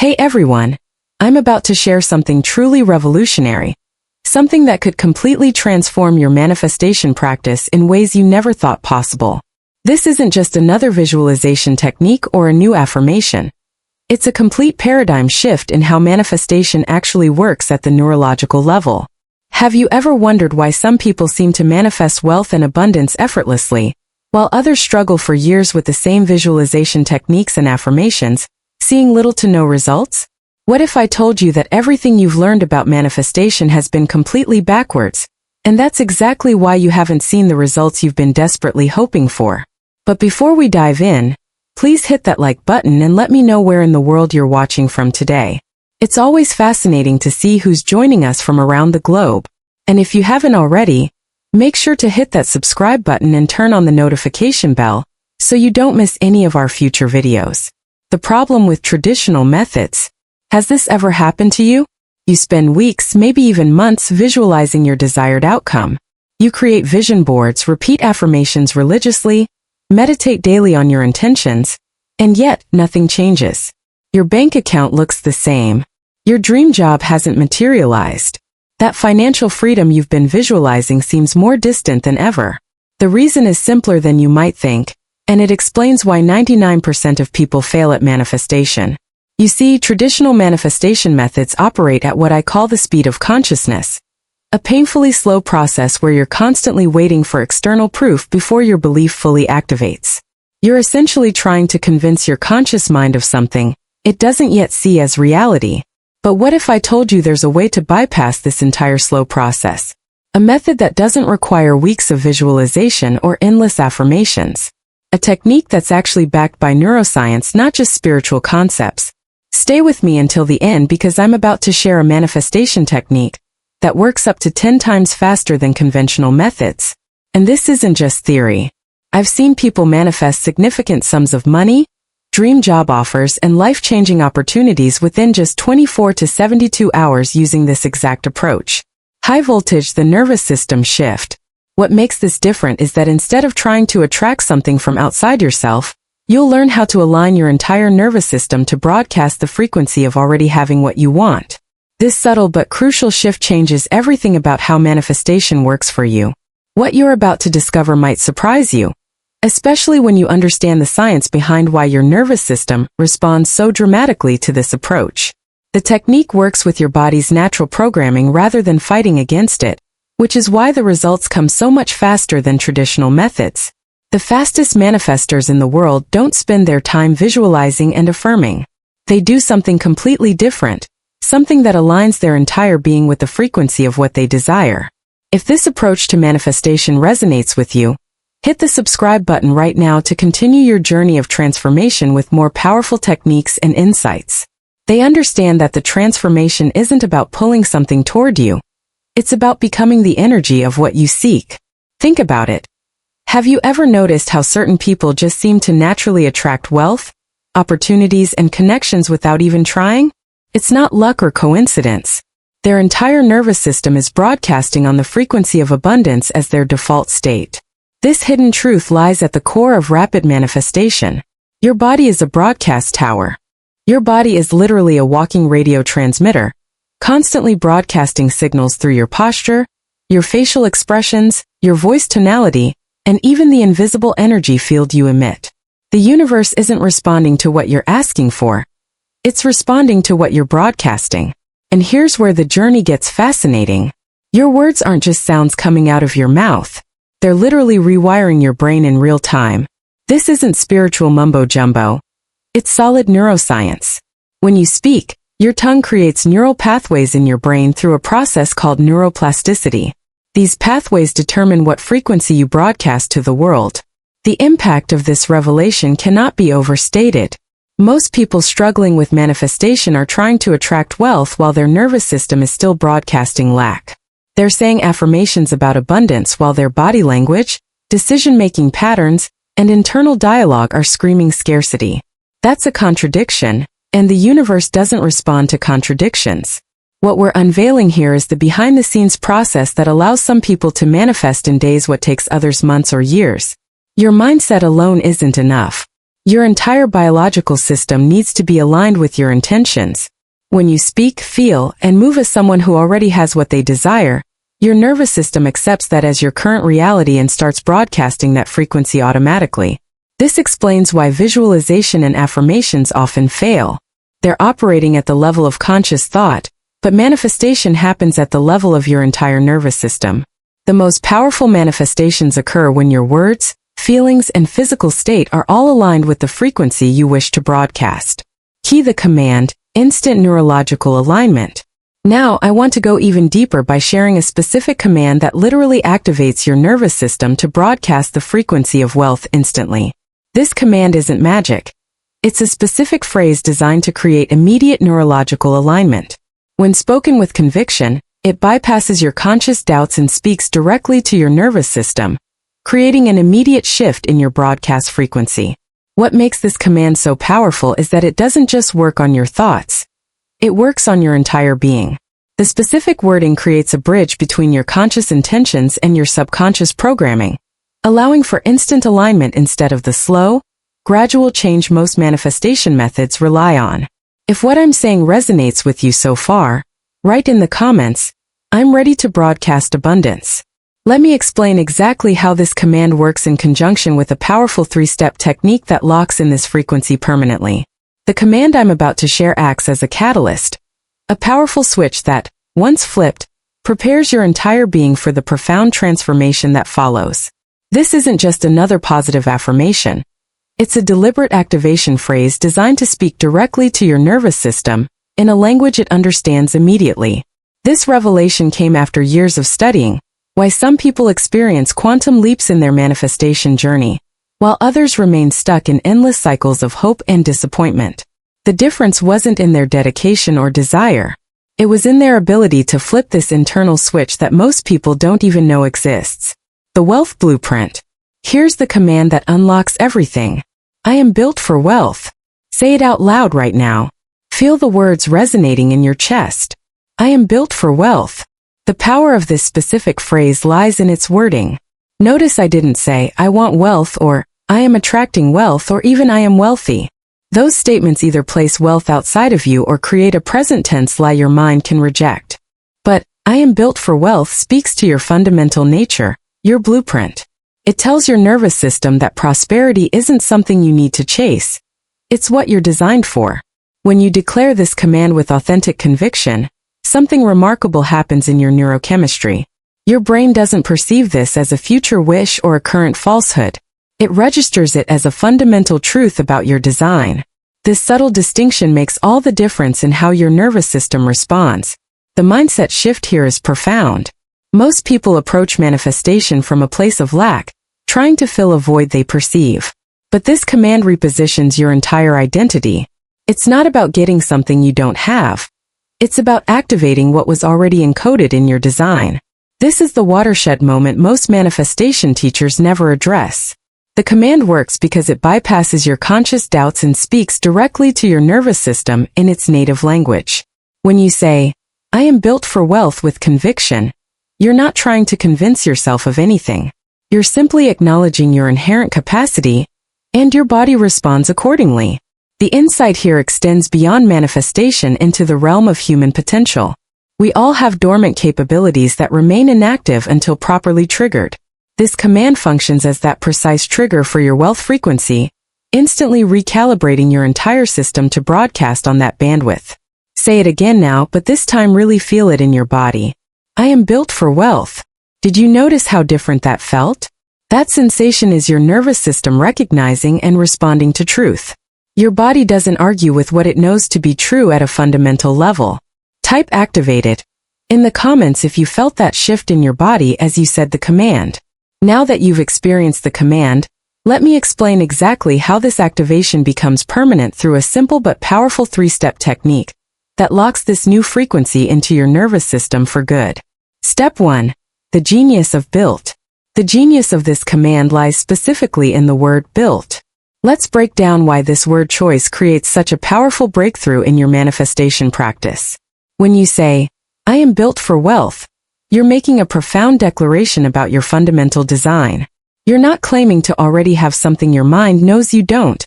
Hey everyone! I'm about to share something truly revolutionary. Something that could completely transform your manifestation practice in ways you never thought possible. This isn't just another visualization technique or a new affirmation. It's a complete paradigm shift in how manifestation actually works at the neurological level. Have you ever wondered why some people seem to manifest wealth and abundance effortlessly, while others struggle for years with the same visualization techniques and affirmations, seeing little to no results? What if I told you that everything you've learned about manifestation has been completely backwards, and that's exactly why you haven't seen the results you've been desperately hoping for? But before we dive in, please hit that like button and let me know where in the world you're watching from today. It's always fascinating to see who's joining us from around the globe. And if you haven't already, make sure to hit that subscribe button and turn on the notification bell so you don't miss any of our future videos. The problem with traditional methods. Has this ever happened to you? You spend weeks, maybe even months, visualizing your desired outcome. You create vision boards, repeat affirmations religiously, meditate daily on your intentions, and yet nothing changes. Your bank account looks the same. Your dream job hasn't materialized. That financial freedom you've been visualizing seems more distant than ever. The reason is simpler than you might think, and it explains why 99% of people fail at manifestation. You see, traditional manifestation methods operate at what I call the speed of consciousness. A painfully slow process where you're constantly waiting for external proof before your belief fully activates. You're essentially trying to convince your conscious mind of something it doesn't yet see as reality. But what if I told you there's a way to bypass this entire slow process? A method that doesn't require weeks of visualization or endless affirmations. A technique that's actually backed by neuroscience, not just spiritual concepts. Stay with me until the end because I'm about to share a manifestation technique that works up to 10 times faster than conventional methods. And this isn't just theory. I've seen people manifest significant sums of money, dream job offers, and life-changing opportunities within just 24 to 72 hours using this exact approach. High voltage, the nervous system shift. What makes this different is that instead of trying to attract something from outside yourself, you'll learn how to align your entire nervous system to broadcast the frequency of already having what you want. This subtle but crucial shift changes everything about how manifestation works for you. What you're about to discover might surprise you, especially when you understand the science behind why your nervous system responds so dramatically to this approach. The technique works with your body's natural programming rather than fighting against it, which is why the results come so much faster than traditional methods. The fastest manifestors in the world don't spend their time visualizing and affirming. They do something completely different, something that aligns their entire being with the frequency of what they desire. If this approach to manifestation resonates with you, hit the subscribe button right now to continue your journey of transformation with more powerful techniques and insights. They understand that the transformation isn't about pulling something toward you. It's about becoming the energy of what you seek. Think about it. Have you ever noticed how certain people just seem to naturally attract wealth, opportunities, and connections without even trying? It's not luck or coincidence. Their entire nervous system is broadcasting on the frequency of abundance as their default state. This hidden truth lies at the core of rapid manifestation. Your body is a broadcast tower. Your body is literally a walking radio transmitter, constantly broadcasting signals through your posture, your facial expressions, your voice tonality, and even the invisible energy field you emit. The universe isn't responding to what you're asking for. It's responding to what you're broadcasting. And here's where the journey gets fascinating. Your words aren't just sounds coming out of your mouth. They're literally rewiring your brain in real time. This isn't spiritual mumbo-jumbo. It's solid neuroscience. When you speak, your tongue creates neural pathways in your brain through a process called neuroplasticity. These pathways determine what frequency you broadcast to the world. The impact of this revelation cannot be overstated. Most people struggling with manifestation are trying to attract wealth while their nervous system is still broadcasting lack. They're saying affirmations about abundance while their body language, decision-making patterns, and internal dialogue are screaming scarcity. That's a contradiction, and the universe doesn't respond to contradictions. What we're unveiling here is the behind-the-scenes process that allows some people to manifest in days what takes others months or years. Your mindset alone isn't enough. Your entire biological system needs to be aligned with your intentions. When you speak, feel, and move as someone who already has what they desire, your nervous system accepts that as your current reality and starts broadcasting that frequency automatically. This explains why visualization and affirmations often fail. They're operating at the level of conscious thought, but manifestation happens at the level of your entire nervous system. The most powerful manifestations occur when your words, feelings, and physical state are all aligned with the frequency you wish to broadcast. Key the command, instant neurological alignment. Now I want to go even deeper by sharing a specific command that literally activates your nervous system to broadcast the frequency of wealth instantly. This command isn't magic. It's a specific phrase designed to create immediate neurological alignment. When spoken with conviction, it bypasses your conscious doubts and speaks directly to your nervous system, creating an immediate shift in your broadcast frequency. What makes this command so powerful is that it doesn't just work on your thoughts. It works on your entire being. The specific wording creates a bridge between your conscious intentions and your subconscious programming, allowing for instant alignment instead of the slow, gradual change most manifestation methods rely on. If what I'm saying resonates with you so far, write in the comments, "I'm ready to broadcast abundance." Let me explain exactly how this command works in conjunction with a powerful 3-step technique that locks in this frequency permanently. The command I'm about to share acts as a catalyst, a powerful switch that, once flipped, prepares your entire being for the profound transformation that follows. This isn't just another positive affirmation. It's a deliberate activation phrase designed to speak directly to your nervous system, in a language it understands immediately. This revelation came after years of studying why some people experience quantum leaps in their manifestation journey, while others remain stuck in endless cycles of hope and disappointment. The difference wasn't in their dedication or desire. It was in their ability to flip this internal switch that most people don't even know exists. The wealth blueprint. Here's the command that unlocks everything. I am built for wealth. Say it out loud right now. Feel the words resonating in your chest. I am built for wealth. The power of this specific phrase lies in its wording. Notice I didn't say, "I want wealth," or "I am attracting wealth," or even "I am wealthy." Those statements either place wealth outside of you or create a present tense lie your mind can reject. But, "I am built for wealth" speaks to your fundamental nature, your blueprint. It tells your nervous system that prosperity isn't something you need to chase. It's what you're designed for. When you declare this command with authentic conviction, something remarkable happens in your neurochemistry. Your brain doesn't perceive this as a future wish or a current falsehood. It registers it as a fundamental truth about your design. This subtle distinction makes all the difference in how your nervous system responds. The mindset shift here is profound. Most people approach manifestation from a place of lack, trying to fill a void they perceive. But this command repositions your entire identity. It's not about getting something you don't have. It's about activating what was already encoded in your design. This is the watershed moment most manifestation teachers never address. The command works because it bypasses your conscious doubts and speaks directly to your nervous system in its native language. When you say, "I am built for wealth" with conviction, you're not trying to convince yourself of anything. You're simply acknowledging your inherent capacity, and your body responds accordingly. The insight here extends beyond manifestation into the realm of human potential. We all have dormant capabilities that remain inactive until properly triggered. This command functions as that precise trigger for your wealth frequency, instantly recalibrating your entire system to broadcast on that bandwidth. Say it again now, but this time really feel it in your body. I am built for wealth. Did you notice how different that felt? That sensation is your nervous system recognizing and responding to truth. Your body doesn't argue with what it knows to be true at a fundamental level. Type activated in the comments if you felt that shift in your body as you said the command. Now that you've experienced the command, let me explain exactly how this activation becomes permanent through a simple but powerful 3-step technique that locks this new frequency into your nervous system for good. Step 1. The genius of built. The genius of this command lies specifically in the word built. Let's break down why this word choice creates such a powerful breakthrough in your manifestation practice. When you say, "I am built for wealth," you're making a profound declaration about your fundamental design. You're not claiming to already have something your mind knows you don't.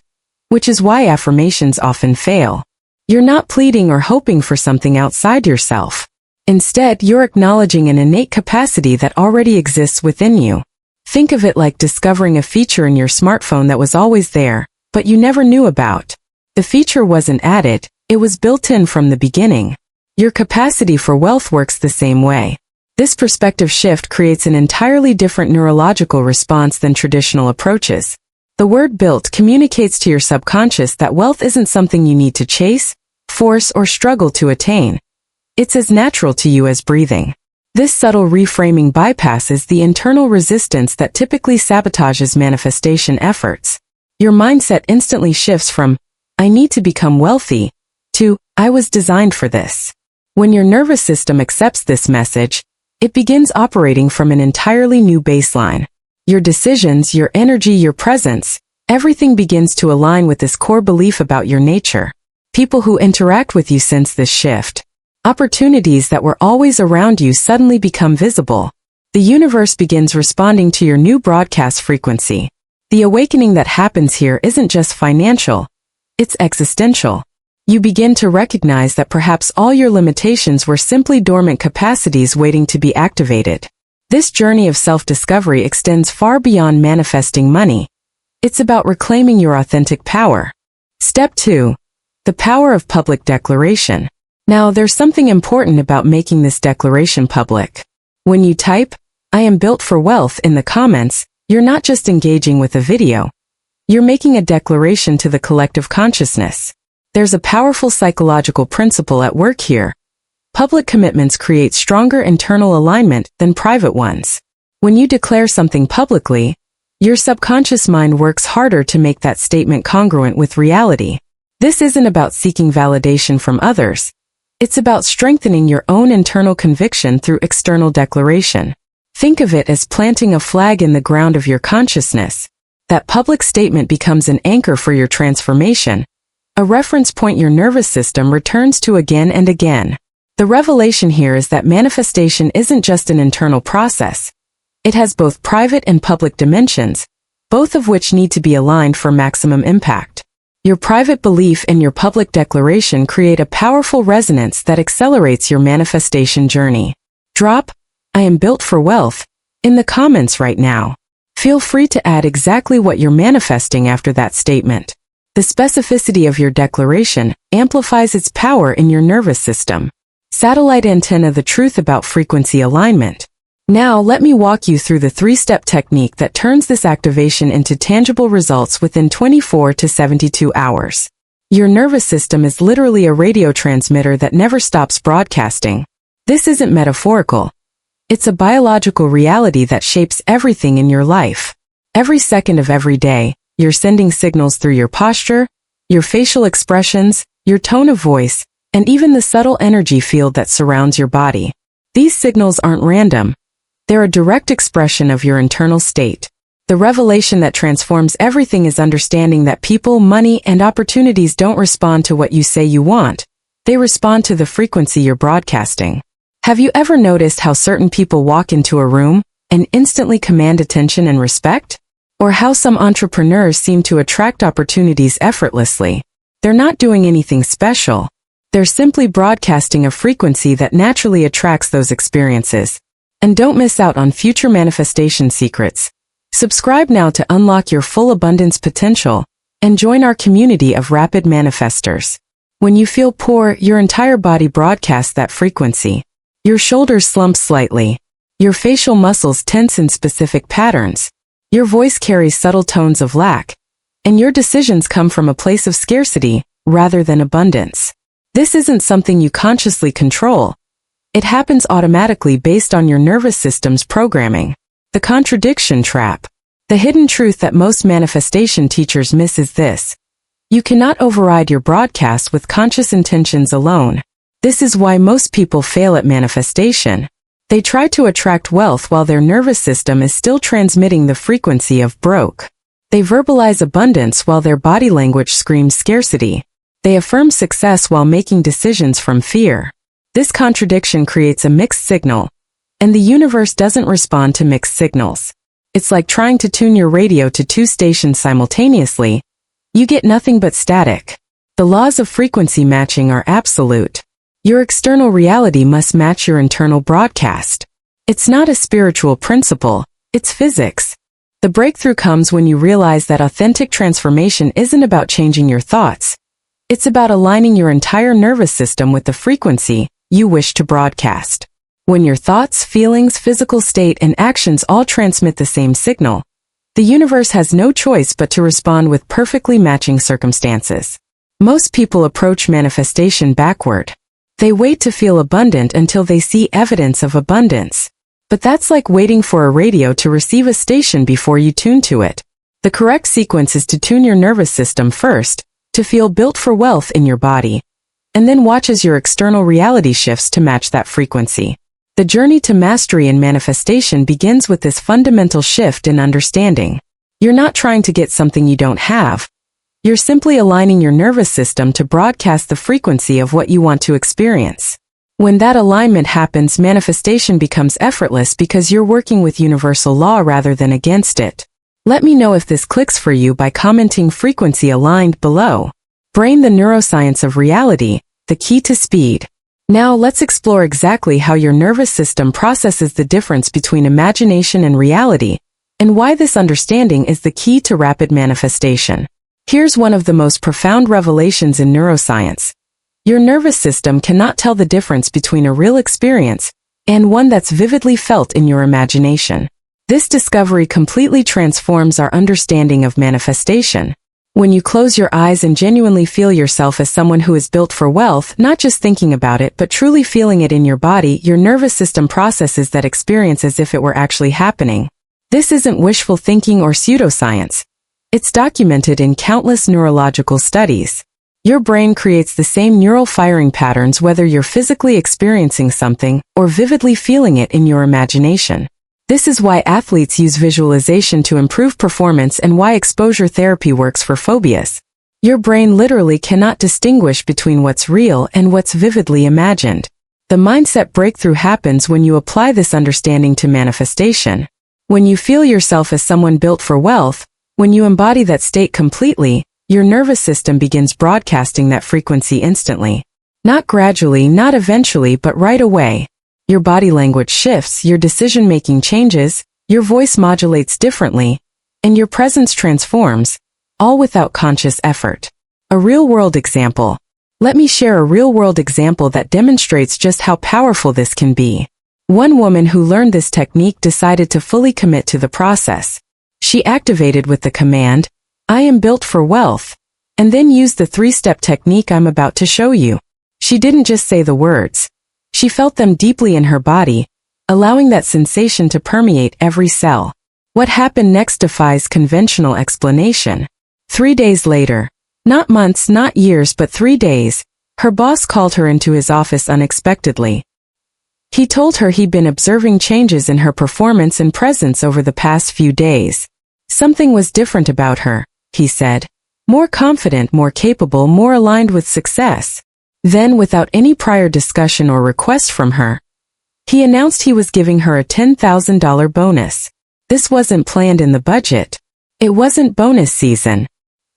which is why affirmations often fail. You're not pleading or hoping for something outside yourself. Instead, you're acknowledging an innate capacity that already exists within you. Think of it like discovering a feature in your smartphone that was always there, but you never knew about. The feature wasn't added, it was built in from the beginning. Your capacity for wealth works the same way. This perspective shift creates an entirely different neurological response than traditional approaches. The word built communicates to your subconscious that wealth isn't something you need to chase, force, or struggle to attain. It's as natural to you as breathing. This subtle reframing bypasses the internal resistance that typically sabotages manifestation efforts. Your mindset instantly shifts from, "I need to become wealthy," to, "I was designed for this." When your nervous system accepts this message, it begins operating from an entirely new baseline. Your decisions, your energy, your presence, everything begins to align with this core belief about your nature. People who interact with you sense this shift. Opportunities that were always around you suddenly become visible. The universe begins responding to your new broadcast frequency. The awakening that happens here isn't just financial, it's existential. You begin to recognize that perhaps all your limitations were simply dormant capacities waiting to be activated. This journey of self-discovery extends far beyond manifesting money. It's about reclaiming your authentic power. Step 2. The power of public declaration. Now, there's something important about making this declaration public. When you type, "I am built for wealth" in the comments, you're not just engaging with a video. You're making a declaration to the collective consciousness. There's a powerful psychological principle at work here. Public commitments create stronger internal alignment than private ones. When you declare something publicly, your subconscious mind works harder to make that statement congruent with reality. This isn't about seeking validation from others. It's about strengthening your own internal conviction through external declaration. Think of it as planting a flag in the ground of your consciousness. That public statement becomes an anchor for your transformation, a reference point your nervous system returns to again and again. The revelation here is that manifestation isn't just an internal process. It has both private and public dimensions, both of which need to be aligned for maximum impact. Your private belief and your public declaration create a powerful resonance that accelerates your manifestation journey. Drop, "I am built for wealth," in the comments right now. Feel free to add exactly what you're manifesting after that statement. The specificity of your declaration amplifies its power in your nervous system. Satellite antenna: the truth about frequency alignment. Now let me walk you through the 3-step technique that turns this activation into tangible results within 24 to 72 hours. Your nervous system is literally a radio transmitter that never stops broadcasting. This isn't metaphorical. It's a biological reality that shapes everything in your life. Every second of every day, you're sending signals through your posture, your facial expressions, your tone of voice, and even the subtle energy field that surrounds your body. These signals aren't random. They're a direct expression of your internal state. The revelation that transforms everything is understanding that people, money, and opportunities don't respond to what you say you want. They respond to the frequency you're broadcasting. Have you ever noticed how certain people walk into a room and instantly command attention and respect? Or how some entrepreneurs seem to attract opportunities effortlessly? They're not doing anything special. They're simply broadcasting a frequency that naturally attracts those experiences. And don't miss out on future manifestation secrets. Subscribe now to unlock your full abundance potential and join our community of rapid manifestors. When you feel poor, your entire body broadcasts that frequency. Your shoulders slump slightly. Your facial muscles tense in specific patterns. Your voice carries subtle tones of lack. And your decisions come from a place of scarcity rather than abundance. This isn't something you consciously control. It happens automatically based on your nervous system's programming. The contradiction trap. The hidden truth that most manifestation teachers miss is this: you cannot override your broadcast with conscious intentions alone. This is why most people fail at manifestation. They try to attract wealth while their nervous system is still transmitting the frequency of broke. They verbalize abundance while their body language screams scarcity. They affirm success while making decisions from fear. This contradiction creates a mixed signal, and the universe doesn't respond to mixed signals. It's like trying to tune your radio to 2 stations simultaneously. You get nothing but static. The laws of frequency matching are absolute. Your external reality must match your internal broadcast. It's not a spiritual principle, it's physics. The breakthrough comes when you realize that authentic transformation isn't about changing your thoughts. It's about aligning your entire nervous system with the frequency you wish to broadcast. When your thoughts, feelings, physical state, and actions all transmit the same signal, the universe has no choice but to respond with perfectly matching circumstances. Most people approach manifestation backward. They wait to feel abundant until they see evidence of abundance. But that's like waiting for a radio to receive a station before you tune to it. The correct sequence is to tune your nervous system first, to feel built for wealth in your body, and then watch as your external reality shifts to match that frequency. The journey to mastery and manifestation begins with this fundamental shift in understanding. You're not trying to get something you don't have. You're simply aligning your nervous system to broadcast the frequency of what you want to experience. When that alignment happens, manifestation becomes effortless because you're working with universal law rather than against it. Let me know if this clicks for you by commenting frequency aligned below. Brain, the neuroscience of reality, the key to speed. Now let's explore exactly how your nervous system processes the difference between imagination and reality, and why this understanding is the key to rapid manifestation. Here's one of the most profound revelations in neuroscience. Your nervous system cannot tell the difference between a real experience and one that's vividly felt in your imagination. This discovery completely transforms our understanding of manifestation. When you close your eyes and genuinely feel yourself as someone who is built for wealth, not just thinking about it but truly feeling it in your body, your nervous system processes that experience as if it were actually happening. This isn't wishful thinking or pseudoscience. It's documented in countless neurological studies. Your brain creates the same neural firing patterns whether you're physically experiencing something or vividly feeling it in your imagination. This is why athletes use visualization to improve performance and why exposure therapy works for phobias. Your brain literally cannot distinguish between what's real and what's vividly imagined. The mindset breakthrough happens when you apply this understanding to manifestation. When you feel yourself as someone built for wealth, when you embody that state completely, your nervous system begins broadcasting that frequency instantly. Not gradually, not eventually, but right away. Your body language shifts, your decision-making changes, your voice modulates differently, and your presence transforms, all without conscious effort. A real-world example. Let me share a real-world example that demonstrates just how powerful this can be. One woman who learned this technique decided to fully commit to the process. She activated with the command, "I am built for wealth," and then used the 3-step technique I'm about to show you. She didn't just say the words. She felt them deeply in her body, allowing that sensation to permeate every cell. What happened next defies conventional explanation. 3 days later, not months, not years, but 3 days, her boss called her into his office unexpectedly. He told her he'd been observing changes in her performance and presence over the past few days. Something was different about her, he said. More confident, more capable, more aligned with success. Then, without any prior discussion or request from her, he announced he was giving her a $10,000 bonus. This wasn't planned in the budget. It wasn't bonus season.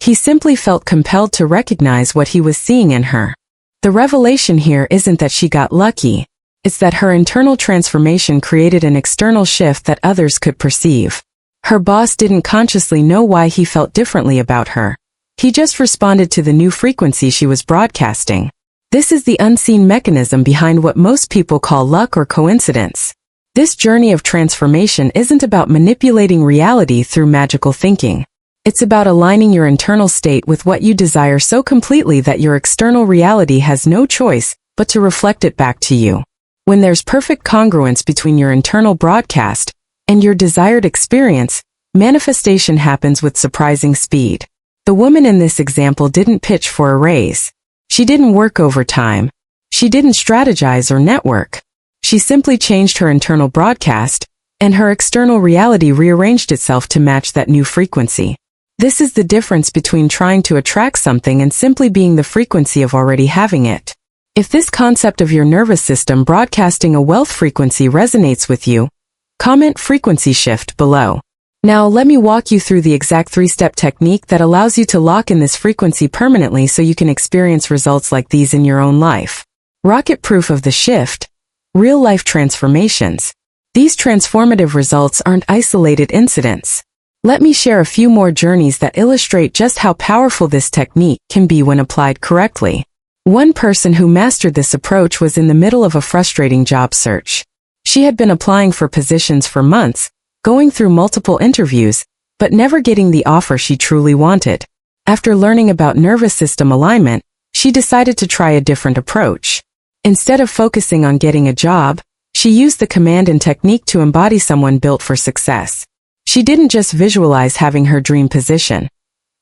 He simply felt compelled to recognize what he was seeing in her. The revelation here isn't that she got lucky. It's that her internal transformation created an external shift that others could perceive. Her boss didn't consciously know why he felt differently about her. He just responded to the new frequency she was broadcasting. This is the unseen mechanism behind what most people call luck or coincidence. This journey of transformation isn't about manipulating reality through magical thinking. It's about aligning your internal state with what you desire so completely that your external reality has no choice but to reflect it back to you. When there's perfect congruence between your internal broadcast and your desired experience, manifestation happens with surprising speed. The woman in this example didn't pitch for a raise. She didn't work overtime. She didn't strategize or network. She simply changed her internal broadcast, and her external reality rearranged itself to match that new frequency. This is the difference between trying to attract something and simply being the frequency of already having it. If this concept of your nervous system broadcasting a wealth frequency resonates with you, comment frequency shift below. Now let me walk you through the exact 3-step technique that allows you to lock in this frequency permanently so you can experience results like these in your own life. Rocket proof of the shift. Real-life transformations. These transformative results aren't isolated incidents. Let me share a few more journeys that illustrate just how powerful this technique can be when applied correctly. One person who mastered this approach was in the middle of a frustrating job search. She had been applying for positions for months, going through multiple interviews, but never getting the offer she truly wanted. After learning about nervous system alignment, she decided to try a different approach. Instead of focusing on getting a job, she used the command and technique to embody someone built for success. She didn't just visualize having her dream position.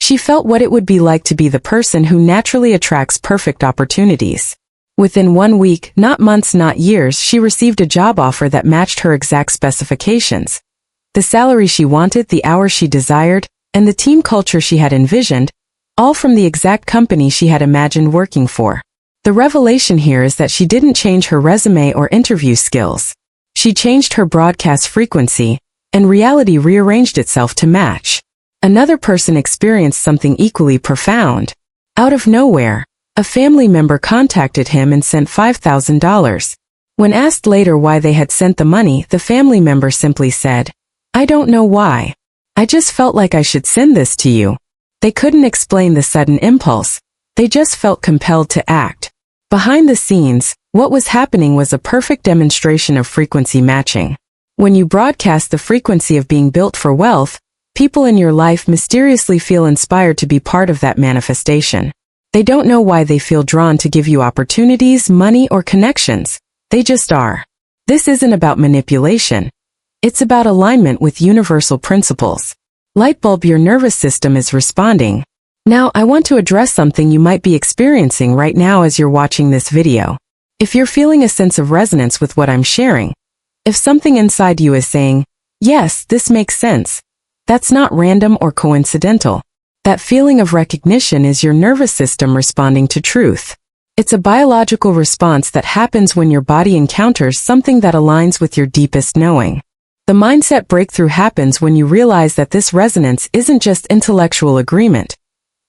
She felt what it would be like to be the person who naturally attracts perfect opportunities. Within 1 week, not months, not years, she received a job offer that matched her exact specifications. The salary she wanted, the hours she desired, and the team culture she had envisioned, all from the exact company she had imagined working for. The revelation here is that she didn't change her resume or interview skills. She changed her broadcast frequency, and reality rearranged itself to match. Another person experienced something equally profound. Out of nowhere, a family member contacted him and sent $5,000. When asked later why they had sent the money, the family member simply said, "I don't know why. I just felt like I should send this to you." They couldn't explain the sudden impulse. They just felt compelled to act. Behind the scenes, what was happening was a perfect demonstration of frequency matching. When you broadcast the frequency of being built for wealth, people in your life mysteriously feel inspired to be part of that manifestation. They don't know why they feel drawn to give you opportunities, money, or connections. They just are. This isn't about manipulation. It's about alignment with universal principles. Lightbulb, your nervous system is responding. Now, I want to address something you might be experiencing right now as you're watching this video. If you're feeling a sense of resonance with what I'm sharing, if something inside you is saying, "Yes, this makes sense," that's not random or coincidental. That feeling of recognition is your nervous system responding to truth. It's a biological response that happens when your body encounters something that aligns with your deepest knowing. The mindset breakthrough happens when you realize that this resonance isn't just intellectual agreement.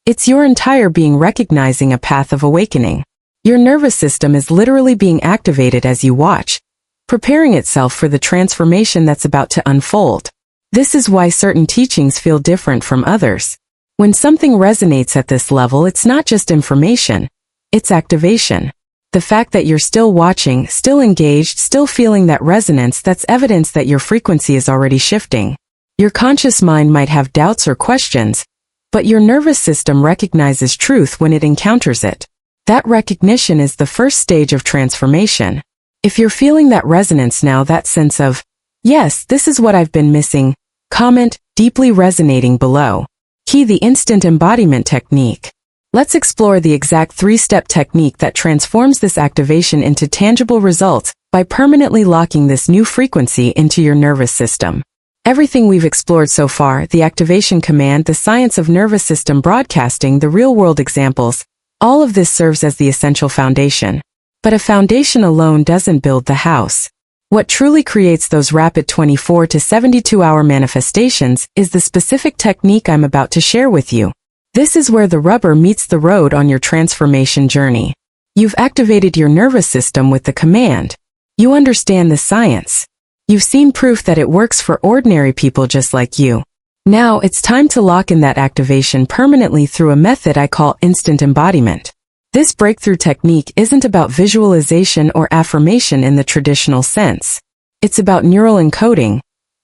It's your entire being recognizing a path of awakening. Your nervous system is literally being activated as you watch, preparing itself for the transformation that's about to unfold. This is why certain teachings feel different from others. When something resonates at this level, it's not just information, it's activation. The fact that you're still watching, still engaged, still feeling that resonance, that's evidence that your frequency is already shifting. Your conscious mind might have doubts or questions, but your nervous system recognizes truth when it encounters it. That recognition is the first stage of transformation. If you're feeling that resonance now, that sense of, "Yes, this is what I've been missing," comment, "Deeply resonating" below. Key: the instant embodiment technique. Let's explore the exact 3-step technique that transforms this activation into tangible results by permanently locking this new frequency into your nervous system. Everything we've explored so far, the activation command, the science of nervous system broadcasting, the real-world examples, all of this serves as the essential foundation. But a foundation alone doesn't build the house. What truly creates those rapid 24 to 72-hour manifestations is the specific technique I'm about to share with you. This is where the rubber meets the road on your transformation journey. You've activated your nervous system with the command. You understand the science. You've seen proof that it works for ordinary people just like you. Now it's time to lock in that activation permanently through a method I call instant embodiment. This breakthrough technique isn't about visualization or affirmation in the traditional sense. It's about neural encoding,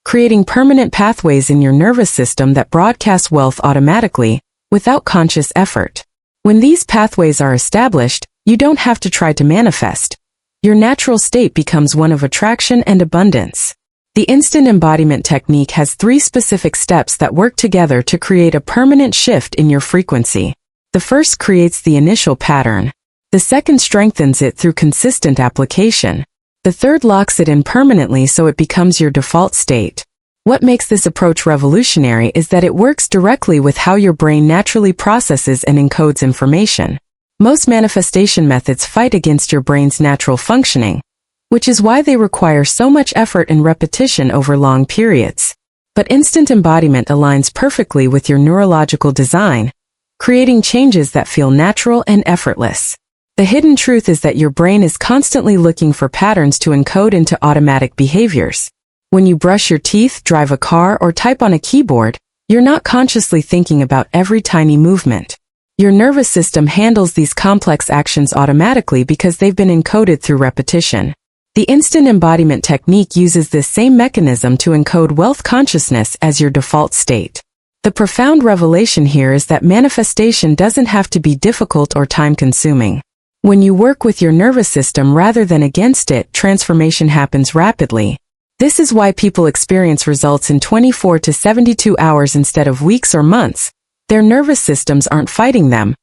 creating permanent pathways in your nervous system that broadcast wealth automatically, without conscious effort. When these pathways are established, you don't have to try to manifest. Your natural state becomes one of attraction and abundance. The instant embodiment technique has 3 specific steps that work together to create a permanent shift in your frequency. The first creates the initial pattern. The second strengthens it through consistent application. The third locks it in permanently so it becomes your default state. What makes this approach revolutionary is that it works directly with how your brain naturally processes and encodes information. Most manifestation methods fight against your brain's natural functioning, which is why they require so much effort and repetition over long periods. But instant embodiment aligns perfectly with your neurological design, creating changes that feel natural and effortless. The hidden truth is that your brain is constantly looking for patterns to encode into automatic behaviors. When you brush your teeth, drive a car, or type on a keyboard, you're not consciously thinking about every tiny movement. Your nervous system handles these complex actions automatically because they've been encoded through repetition. The instant embodiment technique uses this same mechanism to encode wealth consciousness as your default state. The profound revelation here is that manifestation doesn't have to be difficult or time-consuming. When you work with your nervous system rather than against it, transformation happens rapidly. This is why people experience results in 24 to 72 hours instead of weeks or months. Their nervous systems aren't fighting them.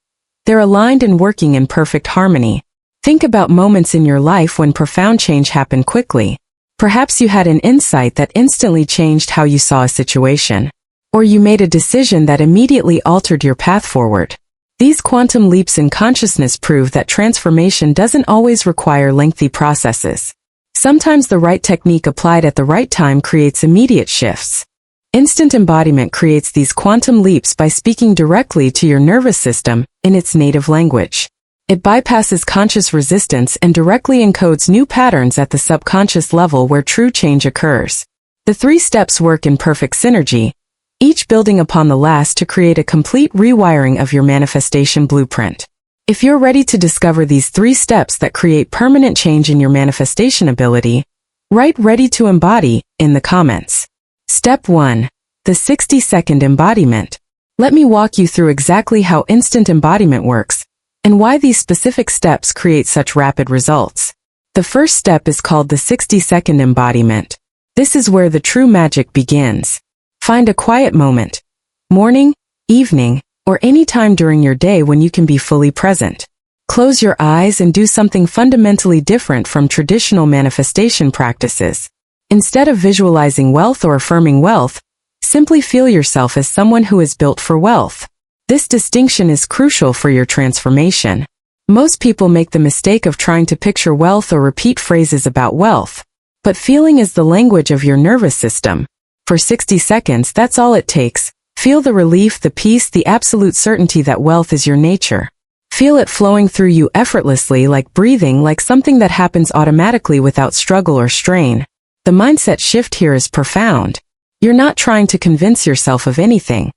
They're aligned and working in perfect harmony. Think about moments in your life when profound change happened quickly. Perhaps you had an insight that instantly changed how you saw a situation. Or you made a decision that immediately altered your path forward. These quantum leaps in consciousness prove that transformation doesn't always require lengthy processes. Sometimes the right technique applied at the right time creates immediate shifts. Instant embodiment creates these quantum leaps by speaking directly to your nervous system in its native language. It bypasses conscious resistance and directly encodes new patterns at the subconscious level where true change occurs. The 3 steps work in perfect synergy, each building upon the last to create a complete rewiring of your manifestation blueprint. If you're ready to discover these 3 steps that create permanent change in your manifestation ability, write "ready to embody" in the comments. Step 1. The 60-second embodiment. Let me walk you through exactly how instant embodiment works and why these specific steps create such rapid results. The first step is called the 60-second embodiment. This is where the true magic begins. Find a quiet moment, morning, evening, or any time during your day when you can be fully present. Close your eyes and do something fundamentally different from traditional manifestation practices. Instead of visualizing wealth or affirming wealth, simply feel yourself as someone who is built for wealth. This distinction is crucial for your transformation. Most people make the mistake of trying to picture wealth or repeat phrases about wealth. But feeling is the language of your nervous system. For 60 seconds, that's all it takes. Feel the relief, the peace, the absolute certainty that wealth is your nature. Feel it flowing through you effortlessly, like breathing, like something that happens automatically without struggle or strain. The mindset shift here is profound. You're not trying to convince yourself of anything.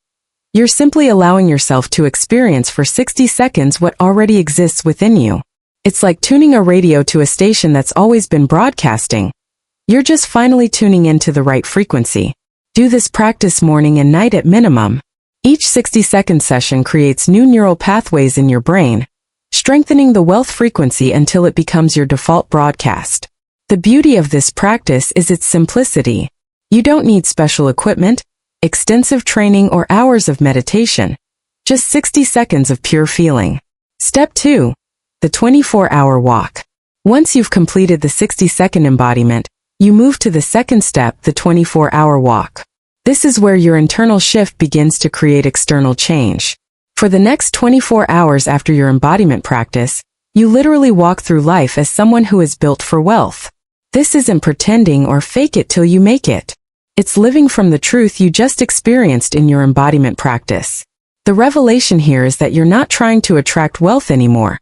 You're simply allowing yourself to experience for 60 seconds what already exists within you. It's like tuning a radio to a station that's always been broadcasting. You're just finally tuning into the right frequency. Do this practice morning and night at minimum. Each 60-second session creates new neural pathways in your brain, strengthening the wealth frequency until it becomes your default broadcast. The beauty of this practice is its simplicity. You don't need special equipment, extensive training, or hours of meditation. Just 60 seconds of pure feeling. Step 2. The 24-hour walk. Once you've completed the 60-second embodiment, you move to the second step, the 24-hour walk. This is where your internal shift begins to create external change. For the next 24 hours after your embodiment practice, you literally walk through life as someone who is built for wealth. This isn't pretending or fake it till you make it. It's living from the truth you just experienced in your embodiment practice. The revelation here is that you're not trying to attract wealth anymore.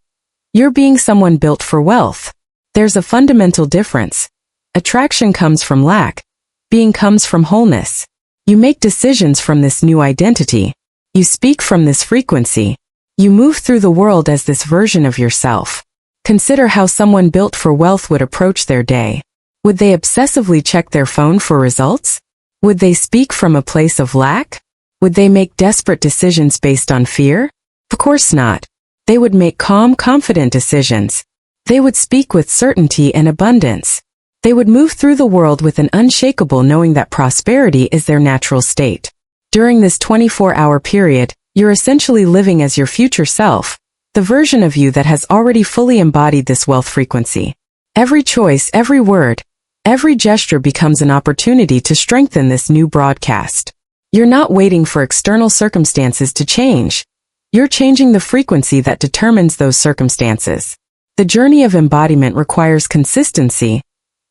You're being someone built for wealth. There's a fundamental difference. Attraction comes from lack. Being comes from wholeness. You make decisions from this new identity. You speak from this frequency. You move through the world as this version of yourself. Consider how someone built for wealth would approach their day. Would they obsessively check their phone for results? Would they speak from a place of lack? Would they make desperate decisions based on fear? Of course not. They would make calm, confident decisions. They would speak with certainty and abundance. They would move through the world with an unshakable knowing that prosperity is their natural state. During this 24-hour period, you're essentially living as your future self, the version of you that has already fully embodied this wealth frequency. Every choice, every word, every gesture becomes an opportunity to strengthen this new broadcast. You're not waiting for external circumstances to change. You're changing the frequency that determines those circumstances. The journey of embodiment requires consistency,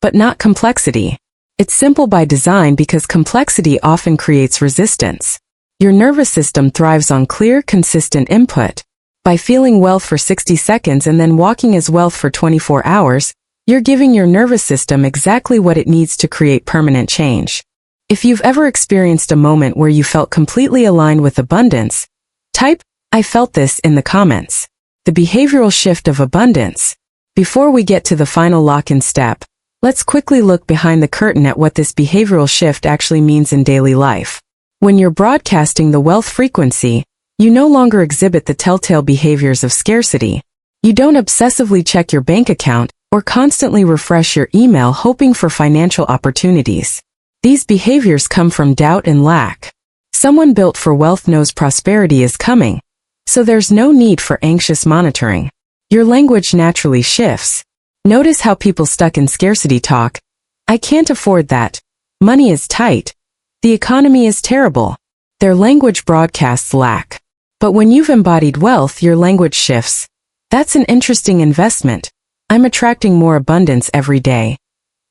but not complexity. It's simple by design because complexity often creates resistance. Your nervous system thrives on clear, consistent input. By feeling wealth for 60 seconds and then walking as wealth for 24 hours, you're giving your nervous system exactly what it needs to create permanent change. If you've ever experienced a moment where you felt completely aligned with abundance, type, "I felt this" in the comments. The behavioral shift of abundance. Before we get to the final lock-in step, let's quickly look behind the curtain at what this behavioral shift actually means in daily life. When you're broadcasting the wealth frequency, you no longer exhibit the telltale behaviors of scarcity. You don't obsessively check your bank account or constantly refresh your email hoping for financial opportunities. These behaviors come from doubt and lack. Someone built for wealth knows prosperity is coming, so there's no need for anxious monitoring. Your language naturally shifts. Notice how people stuck in scarcity talk. "I can't afford that. Money is tight. The economy is terrible." Their language broadcasts lack. But when you've embodied wealth, your language shifts. "That's an interesting investment. I'm attracting more abundance every day.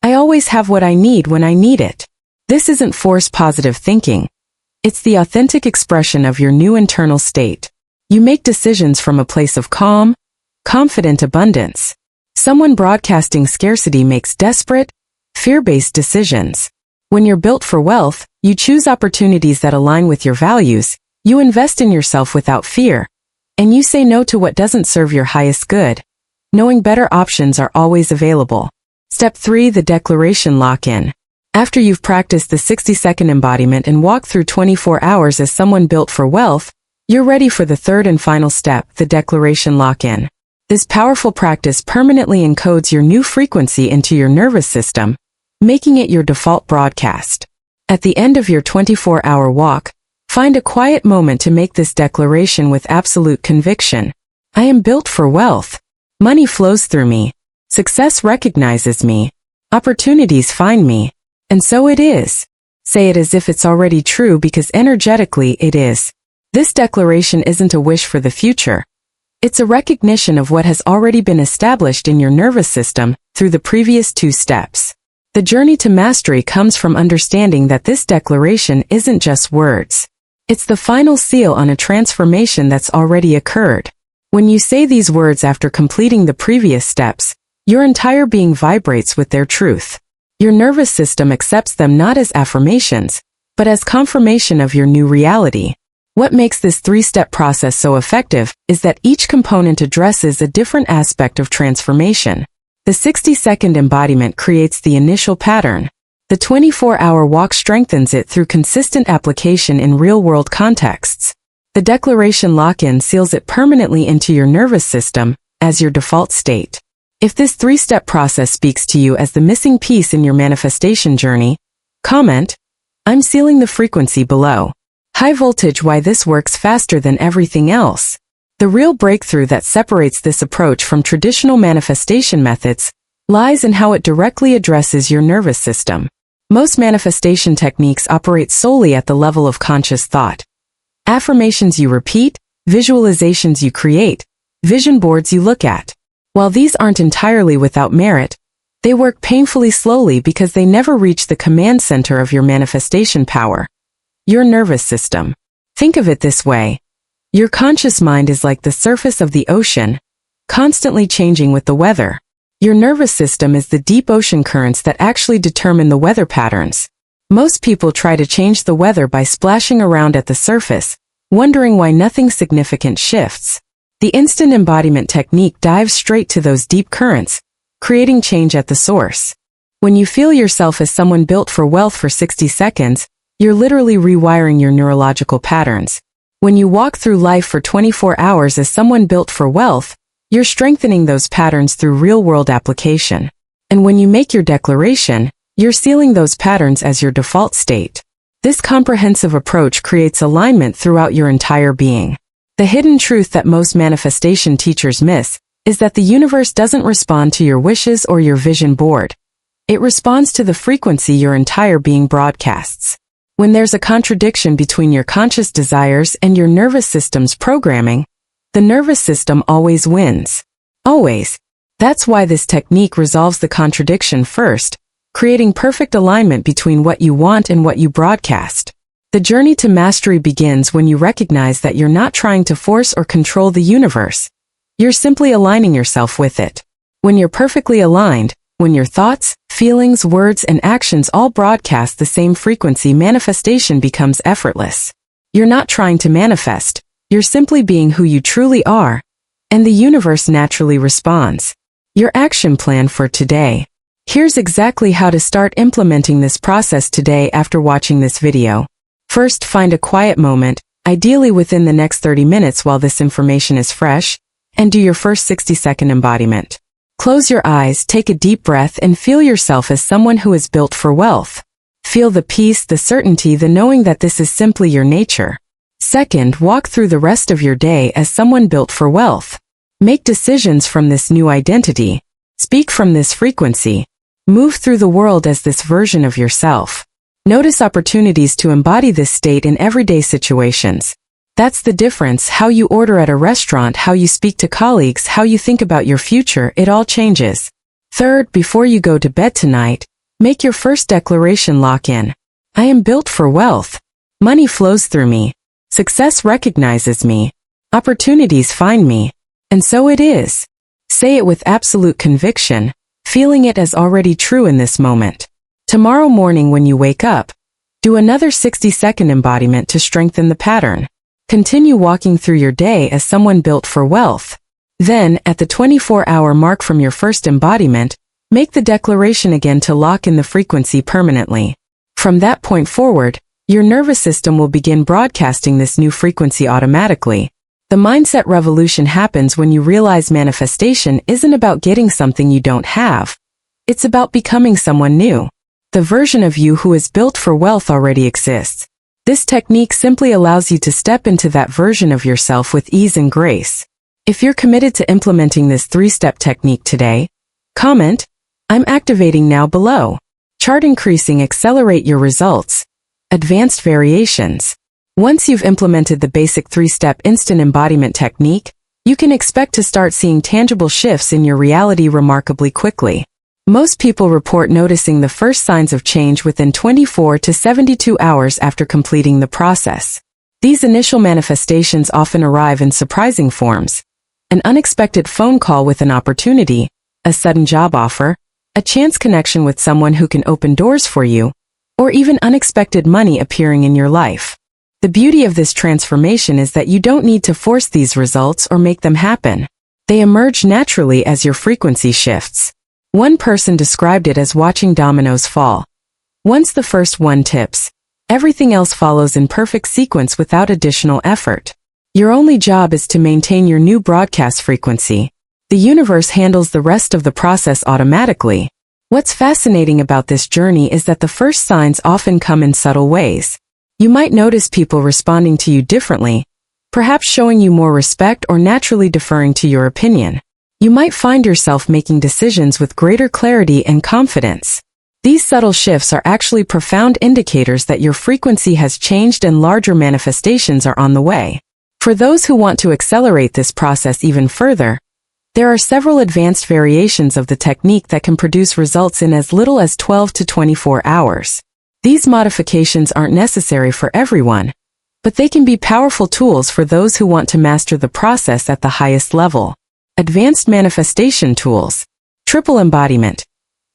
I always have what I need when I need it." This isn't forced positive thinking. It's the authentic expression of your new internal state. You make decisions from a place of calm, confident abundance. Someone broadcasting scarcity makes desperate, fear-based decisions. When you're built for wealth, you choose opportunities that align with your values, you invest in yourself without fear, and you say no to what doesn't serve your highest good. Knowing better options are always available. Step 3. The declaration lock-in. After you've practiced the 60-second embodiment and walked through 24 hours as someone built for wealth, you're ready for the third and final step, the declaration lock-in. This powerful practice permanently encodes your new frequency into your nervous system, making it your default broadcast. At the end of your 24-hour walk, find a quiet moment to make this declaration with absolute conviction. "I am built for wealth. Money flows through me. Success recognizes me. Opportunities find me. And so it is." Say it as if it's already true because energetically it is. This declaration isn't a wish for the future. It's a recognition of what has already been established in your nervous system through the previous 2 steps. The journey to mastery comes from understanding that this declaration isn't just words. It's the final seal on a transformation that's already occurred. When you say these words after completing the previous steps, your entire being vibrates with their truth. Your nervous system accepts them not as affirmations, but as confirmation of your new reality. What makes this 3-step process so effective is that each component addresses a different aspect of transformation. The 60-second embodiment creates the initial pattern. The 24-hour walk strengthens it through consistent application in real-world contexts. The declaration lock-in seals it permanently into your nervous system as your default state. If this 3-step process speaks to you as the missing piece in your manifestation journey, comment, "I'm sealing the frequency" below. High voltage: why this works faster than everything else. The real breakthrough that separates this approach from traditional manifestation methods lies in how it directly addresses your nervous system. Most manifestation techniques operate solely at the level of conscious thought. Affirmations you repeat, visualizations you create, vision boards you look at. While these aren't entirely without merit, they work painfully slowly because they never reach the command center of your manifestation power. Your nervous system. Think of it this way. Your conscious mind is like the surface of the ocean, constantly changing with the weather. Your nervous system is the deep ocean currents that actually determine the weather patterns. Most people try to change the weather by splashing around at the surface, wondering why nothing significant shifts. The instant embodiment technique dives straight to those deep currents, creating change at the source. When you feel yourself as someone built for wealth for 60 seconds, you're literally rewiring your neurological patterns. When you walk through life for 24 hours as someone built for wealth, you're strengthening those patterns through real-world application. And when you make your declaration, you're sealing those patterns as your default state. This comprehensive approach creates alignment throughout your entire being. The hidden truth that most manifestation teachers miss is that the universe doesn't respond to your wishes or your vision board. It responds to the frequency your entire being broadcasts. When there's a contradiction between your conscious desires and your nervous system's programming, the nervous system always wins. Always. That's why this technique resolves the contradiction first, creating perfect alignment between what you want and what you broadcast. The journey to mastery begins when you recognize that you're not trying to force or control the universe. You're simply aligning yourself with it. When you're perfectly aligned, when your thoughts, feelings, words, and actions all broadcast the same frequency, manifestation becomes effortless. You're not trying to manifest, you're simply being who you truly are, and the universe naturally responds. Your action plan for today. Here's exactly how to start implementing this process today after watching this video. First, find a quiet moment, ideally within the next 30 minutes while this information is fresh, and do your first 60-second embodiment. Close your eyes, take a deep breath, and feel yourself as someone who is built for wealth. Feel the peace, the certainty, the knowing that this is simply your nature. Second, walk through the rest of your day as someone built for wealth. Make decisions from this new identity. Speak from this frequency. Move through the world as this version of yourself. Notice opportunities to embody this state in everyday situations. That's the difference: how you order at a restaurant, how you speak to colleagues, how you think about your future, it all changes. Third, before you go to bed tonight, make your first declaration lock in. I am built for wealth. Money flows through me. Success recognizes me. Opportunities find me. And so it is. Say it with absolute conviction, feeling it as already true in this moment. Tomorrow morning when you wake up, do another 60-second embodiment to strengthen the pattern. Continue walking through your day as someone built for wealth. Then, at the 24-hour mark from your first embodiment, make the declaration again to lock in the frequency permanently. From that point forward, your nervous system will begin broadcasting this new frequency automatically. The mindset revolution happens when you realize manifestation isn't about getting something you don't have. It's about becoming someone new. The version of you who is built for wealth already exists. This technique simply allows you to step into that version of yourself with ease and grace. If you're committed to implementing this 3-step technique today, comment, "I'm activating now" below. Chart increasing, accelerate your results. Advanced variations. Once you've implemented the basic 3-step instant embodiment technique, you can expect to start seeing tangible shifts in your reality remarkably quickly. Most people report noticing the first signs of change within 24 to 72 hours after completing the process. These initial manifestations often arrive in surprising forms: an unexpected phone call with an opportunity, a sudden job offer, a chance connection with someone who can open doors for you, or even unexpected money appearing in your life. The beauty of this transformation is that you don't need to force these results or make them happen. They emerge naturally as your frequency shifts. One person described it as watching dominoes fall. Once the first one tips, everything else follows in perfect sequence without additional effort. Your only job is to maintain your new broadcast frequency. The universe handles the rest of the process automatically. What's fascinating about this journey is that the first signs often come in subtle ways. You might notice people responding to you differently, perhaps showing you more respect or naturally deferring to your opinion. You might find yourself making decisions with greater clarity and confidence. These subtle shifts are actually profound indicators that your frequency has changed and larger manifestations are on the way. For those who want to accelerate this process even further, there are several advanced variations of the technique that can produce results in as little as 12 to 24 hours. These modifications aren't necessary for everyone, but they can be powerful tools for those who want to master the process at the highest level. Advanced manifestation tools. Triple embodiment.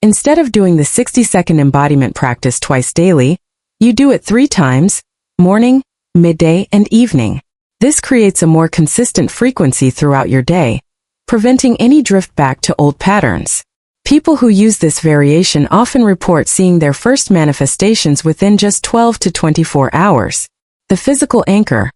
Instead of doing the 60-second embodiment practice twice daily, you do it 3 times, morning, midday, and evening. This creates a more consistent frequency throughout your day, preventing any drift back to old patterns. People who use this variation often report seeing their first manifestations within just 12 to 24 hours. The physical anchor.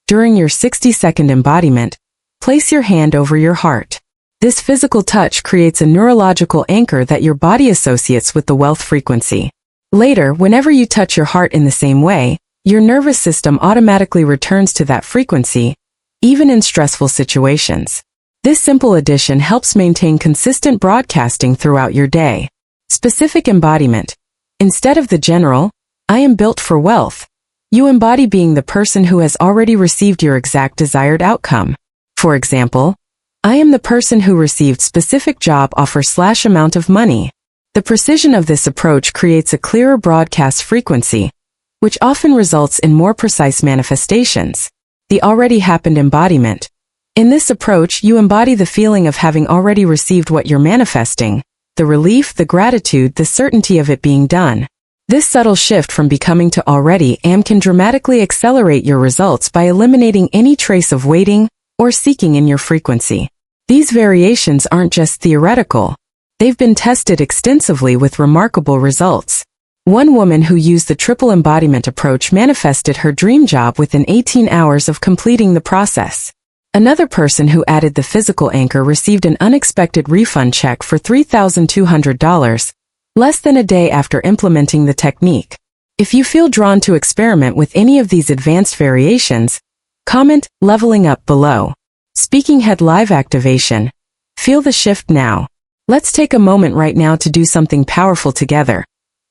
During your 60-second embodiment, place your hand over your heart. This physical touch creates a neurological anchor that your body associates with the wealth frequency. Later, whenever you touch your heart in the same way, your nervous system automatically returns to that frequency, even in stressful situations. This simple addition helps maintain consistent broadcasting throughout your day. Specific embodiment. Instead of the general, "I am built for wealth," you embody being the person who has already received your exact desired outcome. For example, "I am the person who received specific job offer / amount of money." The The precision of this approach creates a clearer broadcast frequency, which often results in more precise manifestations. The already happened embodiment. In this approach, you embody the feeling of having already received what you're manifesting, the relief, the gratitude, the certainty of it being done. This subtle shift from becoming to already am can dramatically accelerate your results by eliminating any trace of waiting or seeking in your frequency. These variations aren't just theoretical. They've been tested extensively with remarkable results. One woman who used the triple embodiment approach manifested her dream job within 18 hours of completing the process. Another person who added the physical anchor received an unexpected refund check for $3,200, less than a day after implementing the technique. If you feel drawn to experiment with any of these advanced variations, comment "Leveling Up" below. Speaking Head Live Activation. Feel the shift now. Let's take a moment right now to do something powerful together.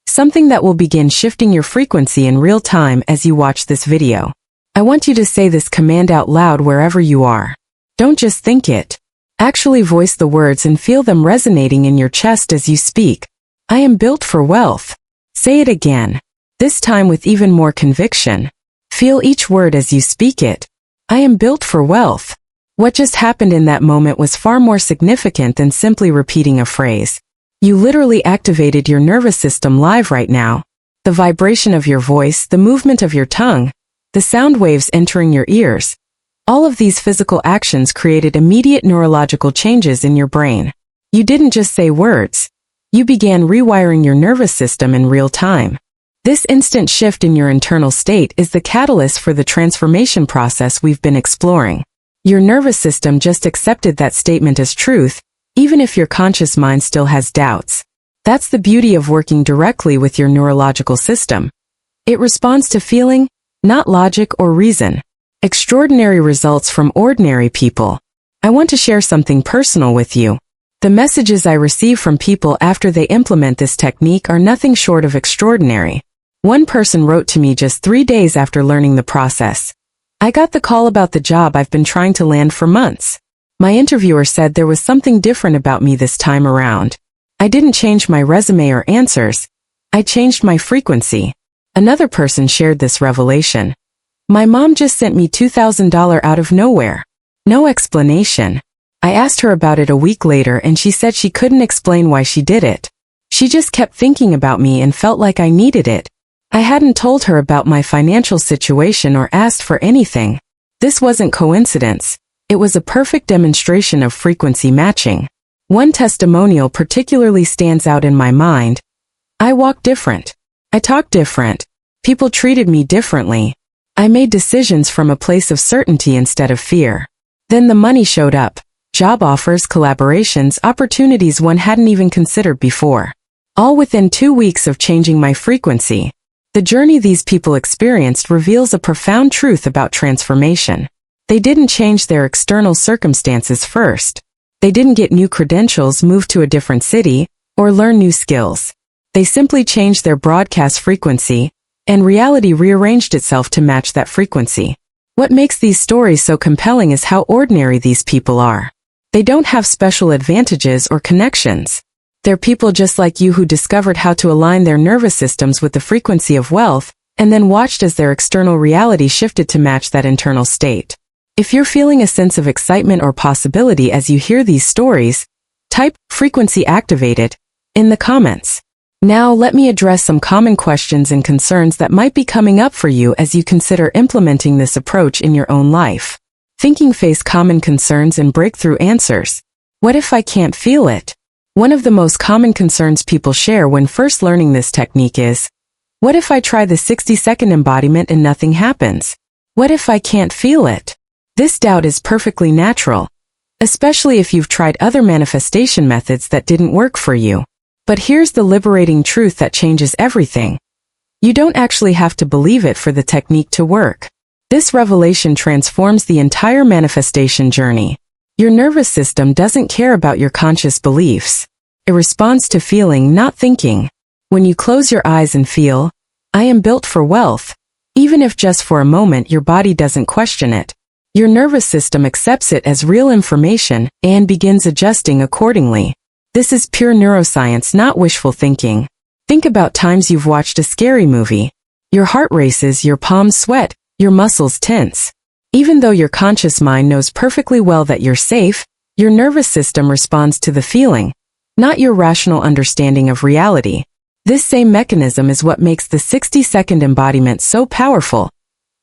Something that will begin shifting your frequency in real time as you watch this video. I want you to say this command out loud wherever you are. Don't just think it. Actually voice the words and feel them resonating in your chest as you speak. I am built for wealth. Say it again. This time with even more conviction. Feel each word as you speak it. I am built for wealth. What just happened in that moment was far more significant than simply repeating a phrase. You literally activated your nervous system live right now. The vibration of your voice, the movement of your tongue, the sound waves entering your ears. All of these physical actions created immediate neurological changes in your brain. You didn't just say words. You began rewiring your nervous system in real time. This instant shift in your internal state is the catalyst for the transformation process we've been exploring. Your nervous system just accepted that statement as truth, even if your conscious mind still has doubts. That's the beauty of working directly with your neurological system. It responds to feeling, not logic or reason. Extraordinary results from ordinary people. I want to share something personal with you. The messages I receive from people after they implement this technique are nothing short of extraordinary. One person wrote to me just 3 days after learning the process. I got the call about the job I've been trying to land for months. My interviewer said there was something different about me this time around. I didn't change my resume or answers. I changed my frequency. Another person shared this revelation. My mom just sent me $2,000 out of nowhere. No explanation. I asked her about it a week later and she said she couldn't explain why she did it. She just kept thinking about me and felt like I needed it. I hadn't told her about my financial situation or asked for anything. This wasn't coincidence. It was a perfect demonstration of frequency matching. One testimonial particularly stands out in my mind. I walk different. I talk different. People treated me differently. I made decisions from a place of certainty instead of fear. Then the money showed up. Job offers, collaborations, opportunities one hadn't even considered before. All within 2 weeks of changing my frequency. The journey these people experienced reveals a profound truth about transformation. They didn't change their external circumstances first. They didn't get new credentials, move to a different city, or learn new skills. They simply changed their broadcast frequency, and reality rearranged itself to match that frequency. What makes these stories so compelling is how ordinary these people are. They don't have special advantages or connections. They're people just like you who discovered how to align their nervous systems with the frequency of wealth, and then watched as their external reality shifted to match that internal state. If you're feeling a sense of excitement or possibility as you hear these stories, type "frequency activated" in the comments. Now let me address some common questions and concerns that might be coming up for you as you consider implementing this approach in your own life. Face common concerns and breakthrough answers. What if I can't feel it? One of the most common concerns people share when first learning this technique is, what if I try the 60-second embodiment and nothing happens? What if I can't feel it? This doubt is perfectly natural, especially if you've tried other manifestation methods that didn't work for you. But here's the liberating truth that changes everything. You don't actually have to believe it for the technique to work. This revelation transforms the entire manifestation journey. Your nervous system doesn't care about your conscious beliefs. It responds to feeling, not thinking. When you close your eyes and feel, I am built for wealth, even if just for a moment your body doesn't question it, your nervous system accepts it as real information and begins adjusting accordingly. This is pure neuroscience, not wishful thinking. Think about times you've watched a scary movie. Your heart races, your palms sweat, your muscles tense. Even though your conscious mind knows perfectly well that you're safe, your nervous system responds to the feeling, not your rational understanding of reality. This same mechanism is what makes the 60-second embodiment so powerful,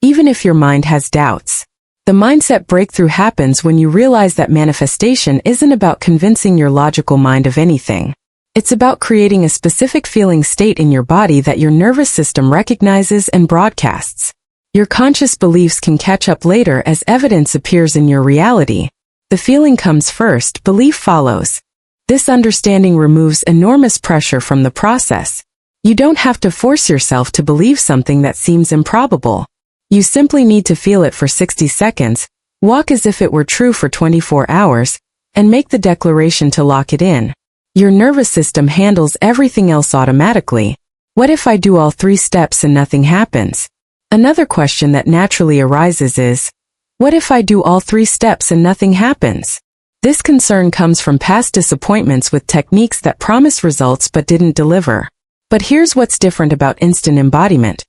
even if your mind has doubts. The mindset breakthrough happens when you realize that manifestation isn't about convincing your logical mind of anything. It's about creating a specific feeling state in your body that your nervous system recognizes and broadcasts. Your conscious beliefs can catch up later as evidence appears in your reality. The feeling comes first, belief follows. This understanding removes enormous pressure from the process. You don't have to force yourself to believe something that seems improbable. You simply need to feel it for 60 seconds, walk as if it were true for 24 hours, and make the declaration to lock it in. Your nervous system handles everything else automatically. What if I do all 3 steps and nothing happens? Another question that naturally arises is, what if I do all 3 steps and nothing happens? This concern comes from past disappointments with techniques that promise results but didn't deliver. But here's what's different about instant embodiment.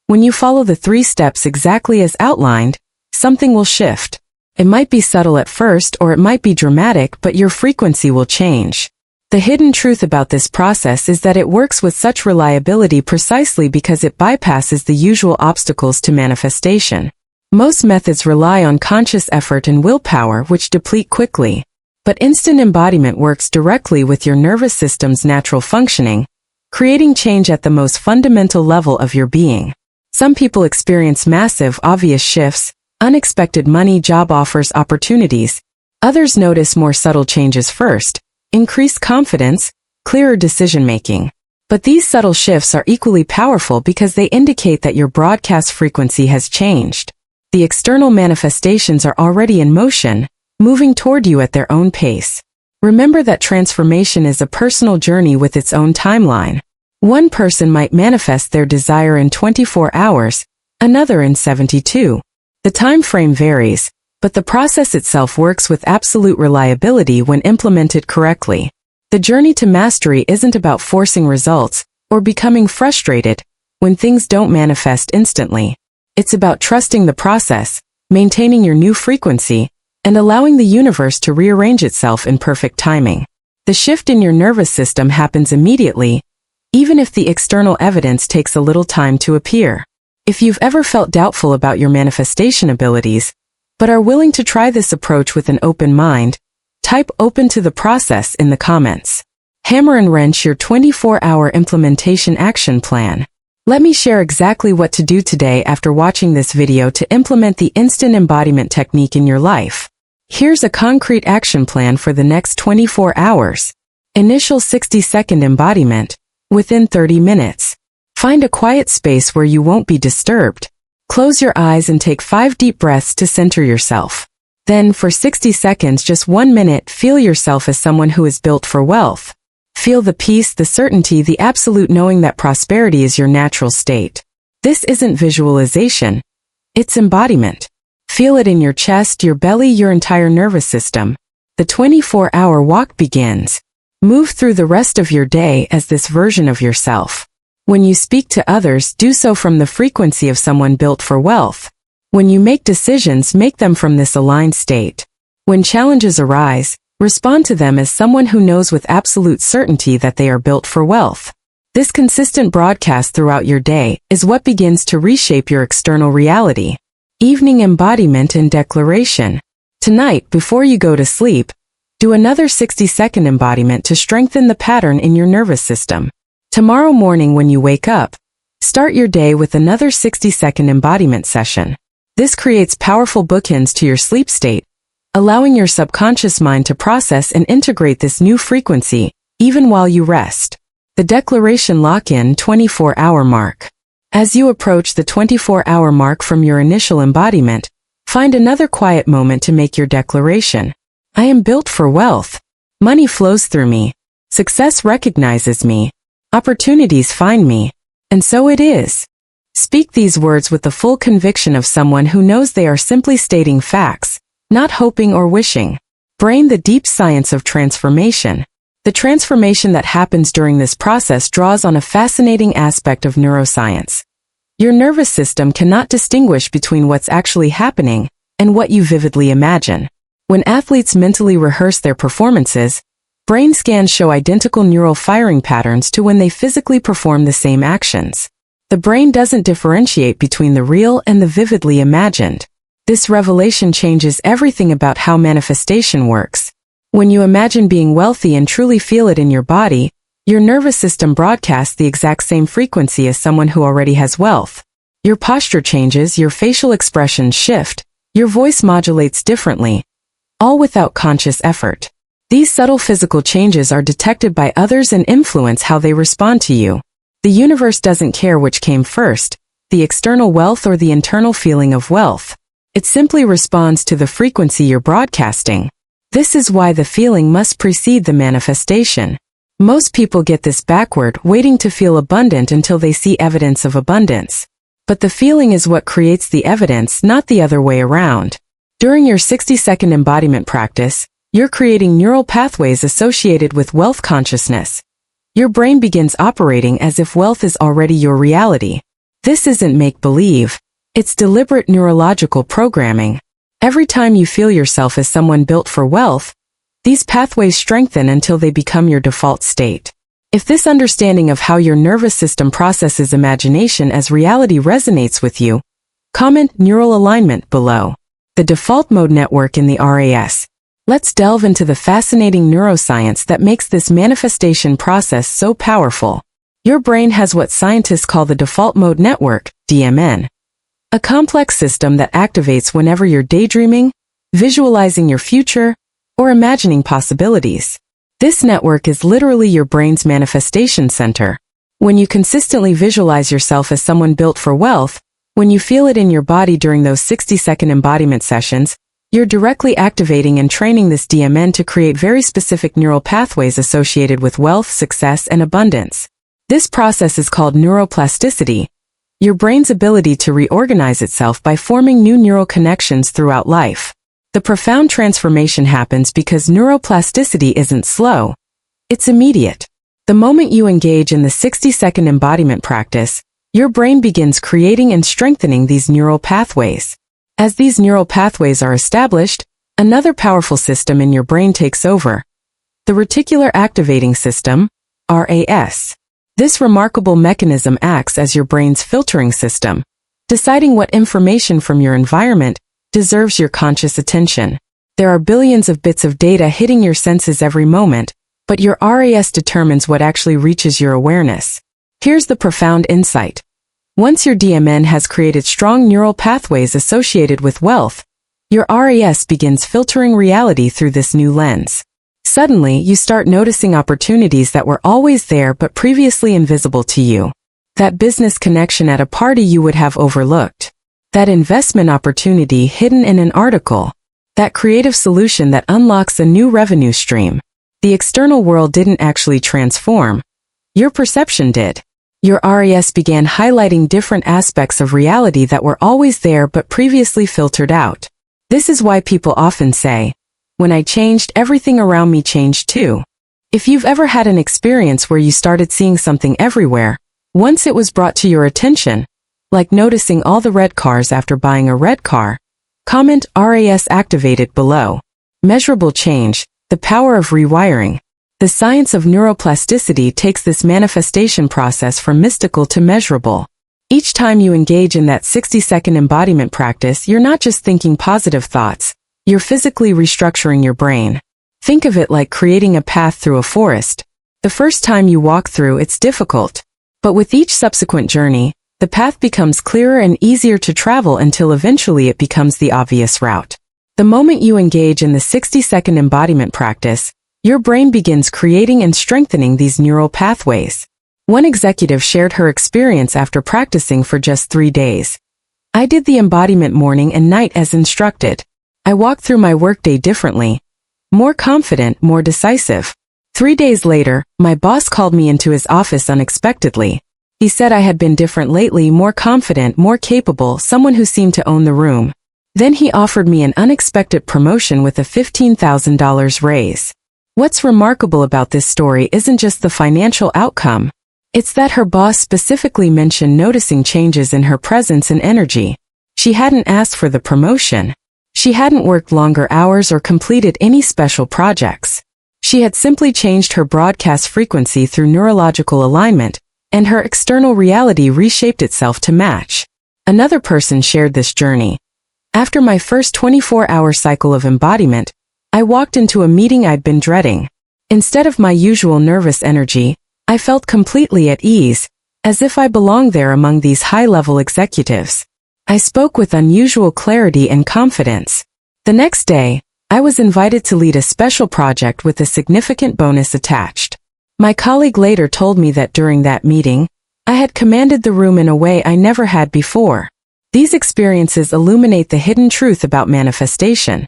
When you follow the 3 steps exactly as outlined, something will shift. It might be subtle at first or it might be dramatic, but your frequency will change. The hidden truth about this process is that it works with such reliability precisely because it bypasses the usual obstacles to manifestation. Most methods rely on conscious effort and willpower, which deplete quickly. But instant embodiment works directly with your nervous system's natural functioning, creating change at the most fundamental level of your being. Some people experience massive, obvious shifts, unexpected money, job offers, opportunities. Others notice more subtle changes first, increased confidence, clearer decision-making. But these subtle shifts are equally powerful because they indicate that your broadcast frequency has changed. The external manifestations are already in motion, moving toward you at their own pace. Remember that transformation is a personal journey with its own timeline. One person might manifest their desire in 24 hours, another in 72. The time frame varies, but the process itself works with absolute reliability when implemented correctly. The journey to mastery isn't about forcing results or becoming frustrated when things don't manifest instantly. It's about trusting the process, maintaining your new frequency, and allowing the universe to rearrange itself in perfect timing. The shift in your nervous system happens immediately, even if the external evidence takes a little time to appear. If you've ever felt doubtful about your manifestation abilities, but are willing to try this approach with an open mind, type "open to the process" in the comments. Hammer and wrench your 24-hour implementation action plan. Let me share exactly what to do today after watching this video to implement the instant embodiment technique in your life. Here's a concrete action plan for the next 24 hours. Initial 60-second embodiment. Within 30 minutes. Find a quiet space where you won't be disturbed. Close your eyes and take 5 deep breaths to center yourself. Then, for 60 seconds, just 1 minute, feel yourself as someone who is built for wealth. Feel the peace, the certainty, the absolute knowing that prosperity is your natural state. This isn't visualization. It's embodiment. Feel it in your chest, your belly, your entire nervous system. The 24-hour walk begins. Move through the rest of your day as this version of yourself. When you speak to others, do so from the frequency of someone built for wealth. When you make decisions, make them from this aligned state. When challenges arise, respond to them as someone who knows with absolute certainty that they are built for wealth. This consistent broadcast throughout your day is what begins to reshape your external reality. Evening embodiment and declaration. Tonight, before you go to sleep, do another 60-second embodiment to strengthen the pattern in your nervous system. Tomorrow morning when you wake up, start your day with another 60-second embodiment session. This creates powerful bookends to your sleep state, allowing your subconscious mind to process and integrate this new frequency, even while you rest. The declaration lock-in 24-hour mark. As you approach the 24-hour mark from your initial embodiment, find another quiet moment to make your declaration. I am built for wealth. Money flows through me. Success recognizes me. Opportunities find me. And so it is. Speak these words with the full conviction of someone who knows they are simply stating facts, not hoping or wishing. Brain the deep science of transformation. The transformation that happens during this process draws on a fascinating aspect of neuroscience. Your nervous system cannot distinguish between what's actually happening and what you vividly imagine. When athletes mentally rehearse their performances, brain scans show identical neural firing patterns to when they physically perform the same actions. The brain doesn't differentiate between the real and the vividly imagined. This revelation changes everything about how manifestation works. When you imagine being wealthy and truly feel it in your body, your nervous system broadcasts the exact same frequency as someone who already has wealth. Your posture changes, your facial expressions shift, your voice modulates differently, all without conscious effort. These subtle physical changes are detected by others and influence how they respond to you. The universe doesn't care which came first, the external wealth or the internal feeling of wealth. It simply responds to the frequency you're broadcasting. This is why the feeling must precede the manifestation. Most people get this backward, waiting to feel abundant until they see evidence of abundance. But the feeling is what creates the evidence, not the other way around. During your 60-second embodiment practice, you're creating neural pathways associated with wealth consciousness. Your brain begins operating as if wealth is already your reality. This isn't make-believe. It's deliberate neurological programming. Every time you feel yourself as someone built for wealth, these pathways strengthen until they become your default state. If this understanding of how your nervous system processes imagination as reality resonates with you, comment neural alignment below. The default mode network in the RAS. Let's delve into the fascinating neuroscience that makes this manifestation process so powerful. Your brain has what scientists call the default mode network, DMN. A complex system that activates whenever you're daydreaming, visualizing your future, or imagining possibilities. This network is literally your brain's manifestation center. When you consistently visualize yourself as someone built for wealth, when you feel it in your body during those 60-second embodiment sessions, you're directly activating and training this DMN to create very specific neural pathways associated with wealth, success, and abundance. This process is called neuroplasticity, your brain's ability to reorganize itself by forming new neural connections throughout life. The profound transformation happens because neuroplasticity isn't slow. It's immediate. The moment you engage in the 60-second embodiment practice, your brain begins creating and strengthening these neural pathways. As these neural pathways are established, another powerful system in your brain takes over. The reticular activating system, RAS. This remarkable mechanism acts as your brain's filtering system, deciding what information from your environment deserves your conscious attention. There are billions of bits of data hitting your senses every moment, but your RAS determines what actually reaches your awareness. Here's the profound insight. Once your DMN has created strong neural pathways associated with wealth, your RAS begins filtering reality through this new lens. Suddenly, you start noticing opportunities that were always there but previously invisible to you. That business connection at a party you would have overlooked. That investment opportunity hidden in an article. That creative solution that unlocks a new revenue stream. The external world didn't actually transform. Your perception did. Your RAS began highlighting different aspects of reality that were always there but previously filtered out. This is why people often say, "When I changed, everything around me changed too." If you've ever had an experience where you started seeing something everywhere, once it was brought to your attention, like noticing all the red cars after buying a red car, comment RAS activated below. Measurable change, the power of rewiring. The science of neuroplasticity takes this manifestation process from mystical to measurable. Each time you engage in that 60-second embodiment practice, you're not just thinking positive thoughts, you're physically restructuring your brain. Think of it like creating a path through a forest. The first time you walk through, it's difficult. But with each subsequent journey, the path becomes clearer and easier to travel until eventually it becomes the obvious route. The moment you engage in the 60-second embodiment practice, your brain begins creating and strengthening these neural pathways. One executive shared her experience after practicing for just 3 days. "I did the embodiment morning and night as instructed. I walked through my workday differently. More confident, more decisive. 3 days later, my boss called me into his office unexpectedly. He said I had been different lately, more confident, more capable, someone who seemed to own the room. Then he offered me an unexpected promotion with a $15,000 raise. What's remarkable about this story isn't just the financial outcome. It's that her boss specifically mentioned noticing changes in her presence and energy. She hadn't asked for the promotion. She hadn't worked longer hours or completed any special projects. She had simply changed her broadcast frequency through neurological alignment, and her external reality reshaped itself to match. Another person shared this journey. After my first 24-hour cycle of embodiment, I walked into a meeting I'd been dreading. Instead of my usual nervous energy, I felt completely at ease, as if I belonged there among these high-level executives. I spoke with unusual clarity and confidence. The next day, I was invited to lead a special project with a significant bonus attached. My colleague later told me that during that meeting, I had commanded the room in a way I never had before. These experiences illuminate the hidden truth about manifestation.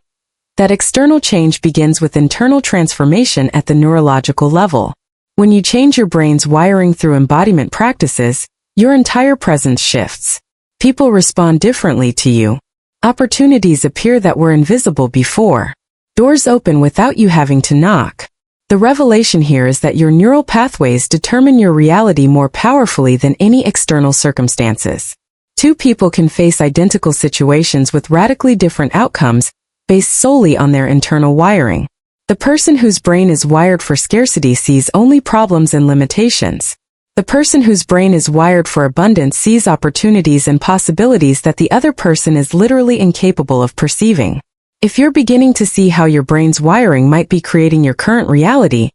That external change begins with internal transformation at the neurological level. When you change your brain's wiring through embodiment practices, your entire presence shifts. People respond differently to you. Opportunities appear that were invisible before. Doors open without you having to knock. The revelation here is that your neural pathways determine your reality more powerfully than any external circumstances. Two people can face identical situations with radically different outcomes based solely on their internal wiring. The person whose brain is wired for scarcity sees only problems and limitations. The person whose brain is wired for abundance sees opportunities and possibilities that the other person is literally incapable of perceiving. If you're beginning to see how your brain's wiring might be creating your current reality,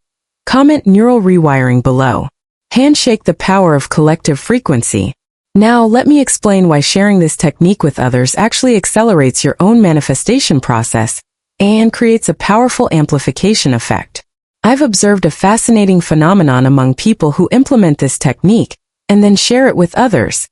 comment neural rewiring below. Handshake the power of collective frequency. Now let me explain why sharing this technique with others actually accelerates your own manifestation process and creates a powerful amplification effect. I've observed a fascinating phenomenon among people who implement this technique and then share it with others.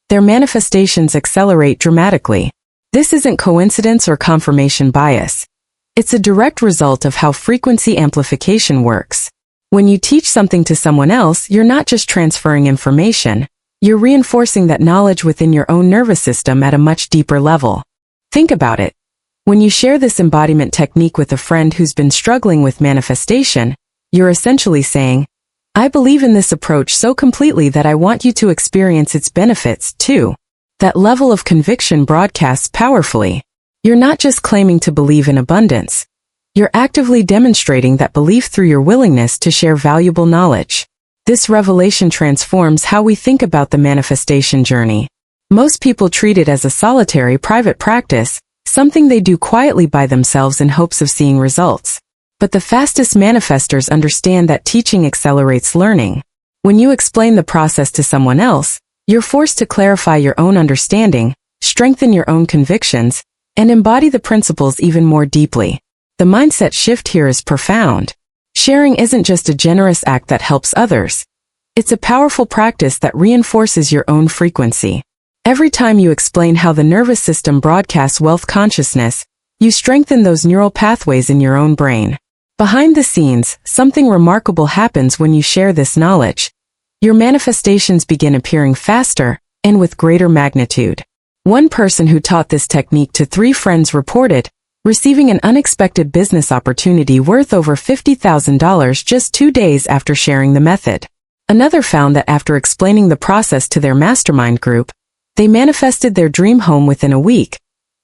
Their manifestations accelerate dramatically. This isn't coincidence or confirmation bias. It's a direct result of how frequency amplification works. When you teach something to someone else, you're not just transferring information, you're reinforcing that knowledge within your own nervous system at a much deeper level. Think about it. When you share this embodiment technique with a friend who's been struggling with manifestation, you're essentially saying, I believe in this approach so completely that I want you to experience its benefits, too. That level of conviction broadcasts powerfully. You're not just claiming to believe in abundance. You're actively demonstrating that belief through your willingness to share valuable knowledge. This revelation transforms how we think about the manifestation journey. Most people treat it as a solitary private practice, something they do quietly by themselves in hopes of seeing results. But the fastest manifestors understand that teaching accelerates learning. When you explain the process to someone else, you're forced to clarify your own understanding, strengthen your own convictions, and embody the principles even more deeply. The mindset shift here is profound. Sharing isn't just a generous act that helps others. It's a powerful practice that reinforces your own frequency. Every time you explain how the nervous system broadcasts wealth consciousness, you strengthen those neural pathways in your own brain. Behind the scenes, something remarkable happens when you share this knowledge. Your manifestations begin appearing faster and with greater magnitude. One person who taught this technique to 3 friends reported receiving an unexpected business opportunity worth over $50,000 just 2 days after sharing the method. Another found that after explaining the process to their mastermind group, they manifested their dream home within a week,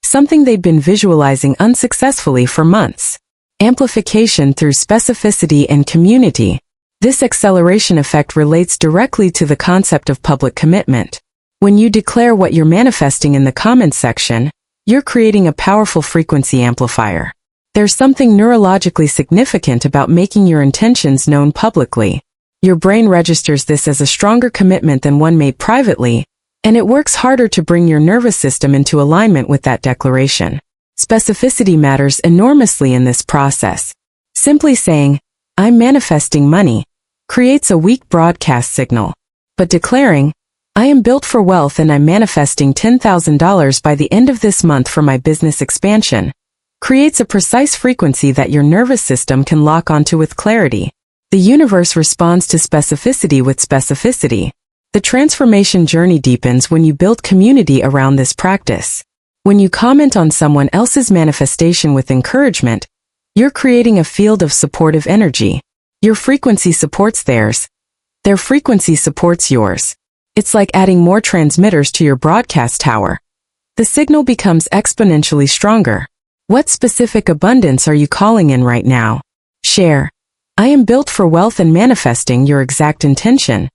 something they'd been visualizing unsuccessfully for months. Amplification through specificity and community. This acceleration effect relates directly to the concept of public commitment. When you declare what you're manifesting in the comments section, you're creating a powerful frequency amplifier. There's something neurologically significant about making your intentions known publicly. Your brain registers this as a stronger commitment than one made privately, and it works harder to bring your nervous system into alignment with that declaration. Specificity matters enormously in this process. Simply saying, I'm manifesting money, creates a weak broadcast signal. But declaring, I am built for wealth and I'm manifesting $10,000 by the end of this month for my business expansion, creates a precise frequency that your nervous system can lock onto with clarity. The universe responds to specificity with specificity. The transformation journey deepens when you build community around this practice. When you comment on someone else's manifestation with encouragement, You're creating a field of supportive energy. Your frequency supports theirs. Their frequency supports yours. It's like adding more transmitters to your broadcast tower. The signal becomes exponentially stronger. What specific abundance are you calling in right now? Share. I am built for wealth and manifesting your exact intention.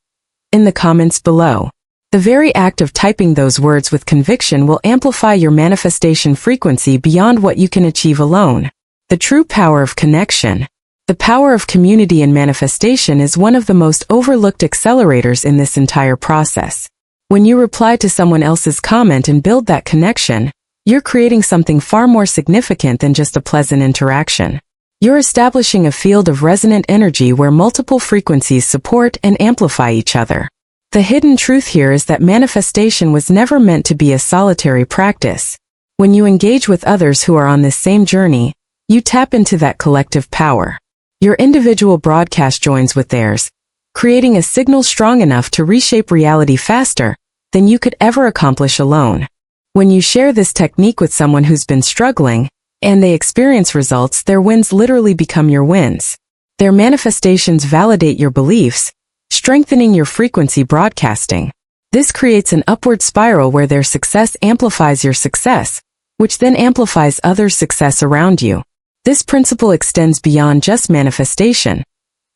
In the comments below. The very act of typing those words with conviction will amplify your manifestation frequency beyond what you can achieve alone. The true power of connection. The power of community and manifestation is one of the most overlooked accelerators in this entire process. When you reply to someone else's comment and build that connection, you're creating something far more significant than just a pleasant interaction. You're establishing a field of resonant energy where multiple frequencies support and amplify each other. The hidden truth here is that manifestation was never meant to be a solitary practice. When you engage with others who are on this same journey, you tap into that collective power. Your individual broadcast joins with theirs, creating a signal strong enough to reshape reality faster than you could ever accomplish alone. When you share this technique with someone who's been struggling, and they experience results, their wins literally become your wins. Their manifestations validate your beliefs, strengthening your frequency broadcasting. This creates an upward spiral where their success amplifies your success, which then amplifies others' success around you. This principle extends beyond just manifestation.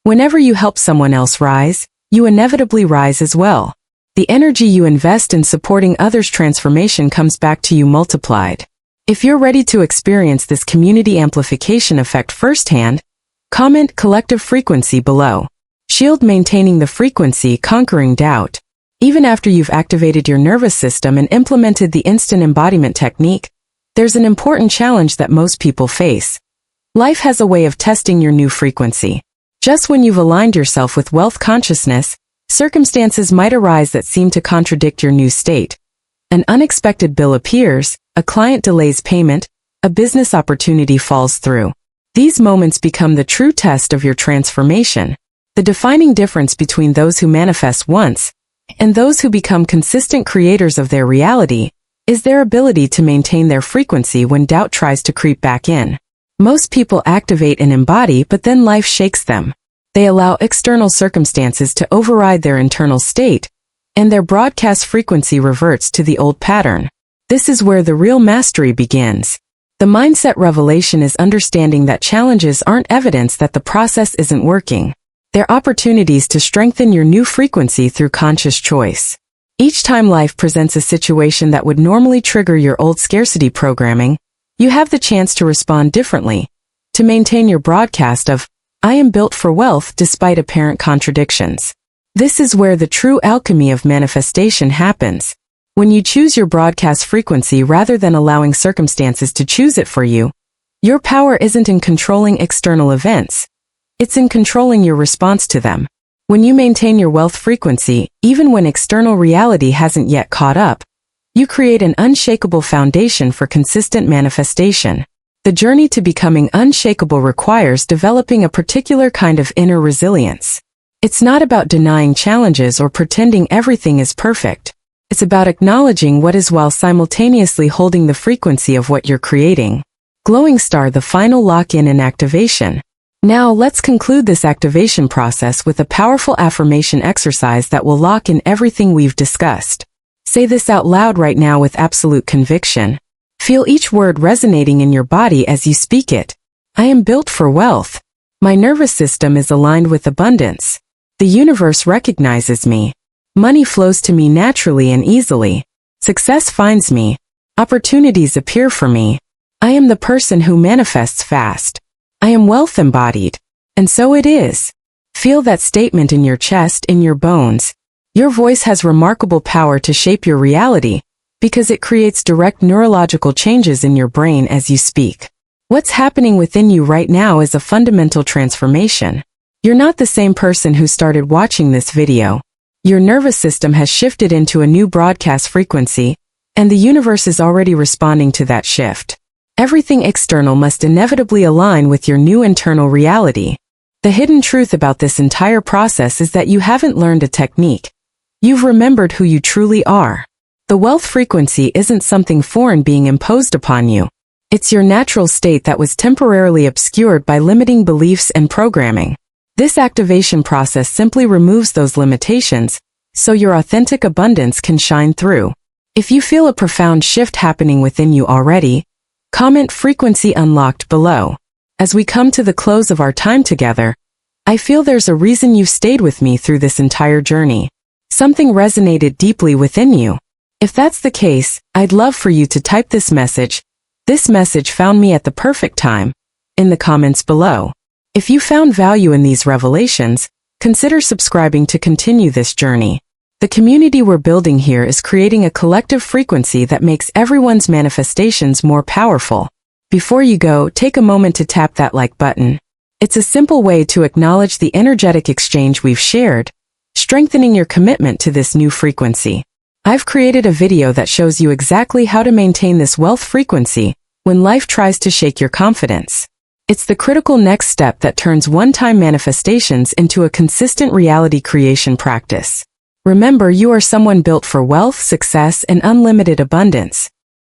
Whenever you help someone else rise, you inevitably rise as well. The energy you invest in supporting others' transformation comes back to you multiplied. If you're ready to experience this community amplification effect firsthand, comment collective frequency below. Shield maintaining the frequency, conquering doubt. Even after you've activated your nervous system and implemented the instant embodiment technique, there's an important challenge that most people face. Life has a way of testing your new frequency. Just when you've aligned yourself with wealth consciousness, circumstances might arise that seem to contradict your new state. An unexpected bill appears, a client delays payment, a business opportunity falls through. These moments become the true test of your transformation. The defining difference between those who manifest once and those who become consistent creators of their reality is their ability to maintain their frequency when doubt tries to creep back in. Most people activate and embody, but then life shakes them. They allow external circumstances to override their internal state, and their broadcast frequency reverts to the old pattern. This is where the real mastery begins. The mindset revelation is understanding that challenges aren't evidence that the process isn't working. They're opportunities to strengthen your new frequency through conscious choice. Each time life presents a situation that would normally trigger your old scarcity programming, you have the chance to respond differently, to maintain your broadcast of, I am built for wealth despite apparent contradictions. This is where the true alchemy of manifestation happens. When you choose your broadcast frequency rather than allowing circumstances to choose it for you, your power isn't in controlling external events. It's in controlling your response to them. When you maintain your wealth frequency, even when external reality hasn't yet caught up, you create an unshakable foundation for consistent manifestation. The journey to becoming unshakable requires developing a particular kind of inner resilience. It's not about denying challenges or pretending everything is perfect. It's about acknowledging what is while simultaneously holding the frequency of what you're creating. Glowing Star, the final lock-in and activation. Now let's conclude this activation process with a powerful affirmation exercise that will lock in everything we've discussed. Say this out loud right now with absolute conviction. Feel each word resonating in your body as you speak it. I am built for wealth. My nervous system is aligned with abundance. The universe recognizes me. Money flows to me naturally and easily. Success finds me. Opportunities appear for me. I am the person who manifests fast. I am wealth embodied. And so it is. Feel that statement in your chest, in your bones. Your voice has remarkable power to shape your reality, because it creates direct neurological changes in your brain as you speak. What's happening within you right now is a fundamental transformation. You're not the same person who started watching this video. Your nervous system has shifted into a new broadcast frequency, and the universe is already responding to that shift. Everything external must inevitably align with your new internal reality. The hidden truth about this entire process is that you haven't learned a technique. You've remembered who you truly are. The wealth frequency isn't something foreign being imposed upon you. It's your natural state that was temporarily obscured by limiting beliefs and programming. This activation process simply removes those limitations, so your authentic abundance can shine through. If you feel a profound shift happening within you already, comment frequency unlocked below. As we come to the close of our time together, I feel there's a reason you've stayed with me through this entire journey. Something resonated deeply within you. If that's the case, I'd love for you to type this message found me at the perfect time, in the comments below. If you found value in these revelations, consider subscribing to continue this journey. The community we're building here is creating a collective frequency that makes everyone's manifestations more powerful. Before you go, take a moment to tap that like button. It's a simple way to acknowledge the energetic exchange we've shared, strengthening your commitment to this new frequency. I've created a video that shows you exactly how to maintain this wealth frequency when life tries to shake your confidence. It's the critical next step that turns one-time manifestations into a consistent reality creation practice. Remember, you are someone built for wealth, success, and unlimited abundance.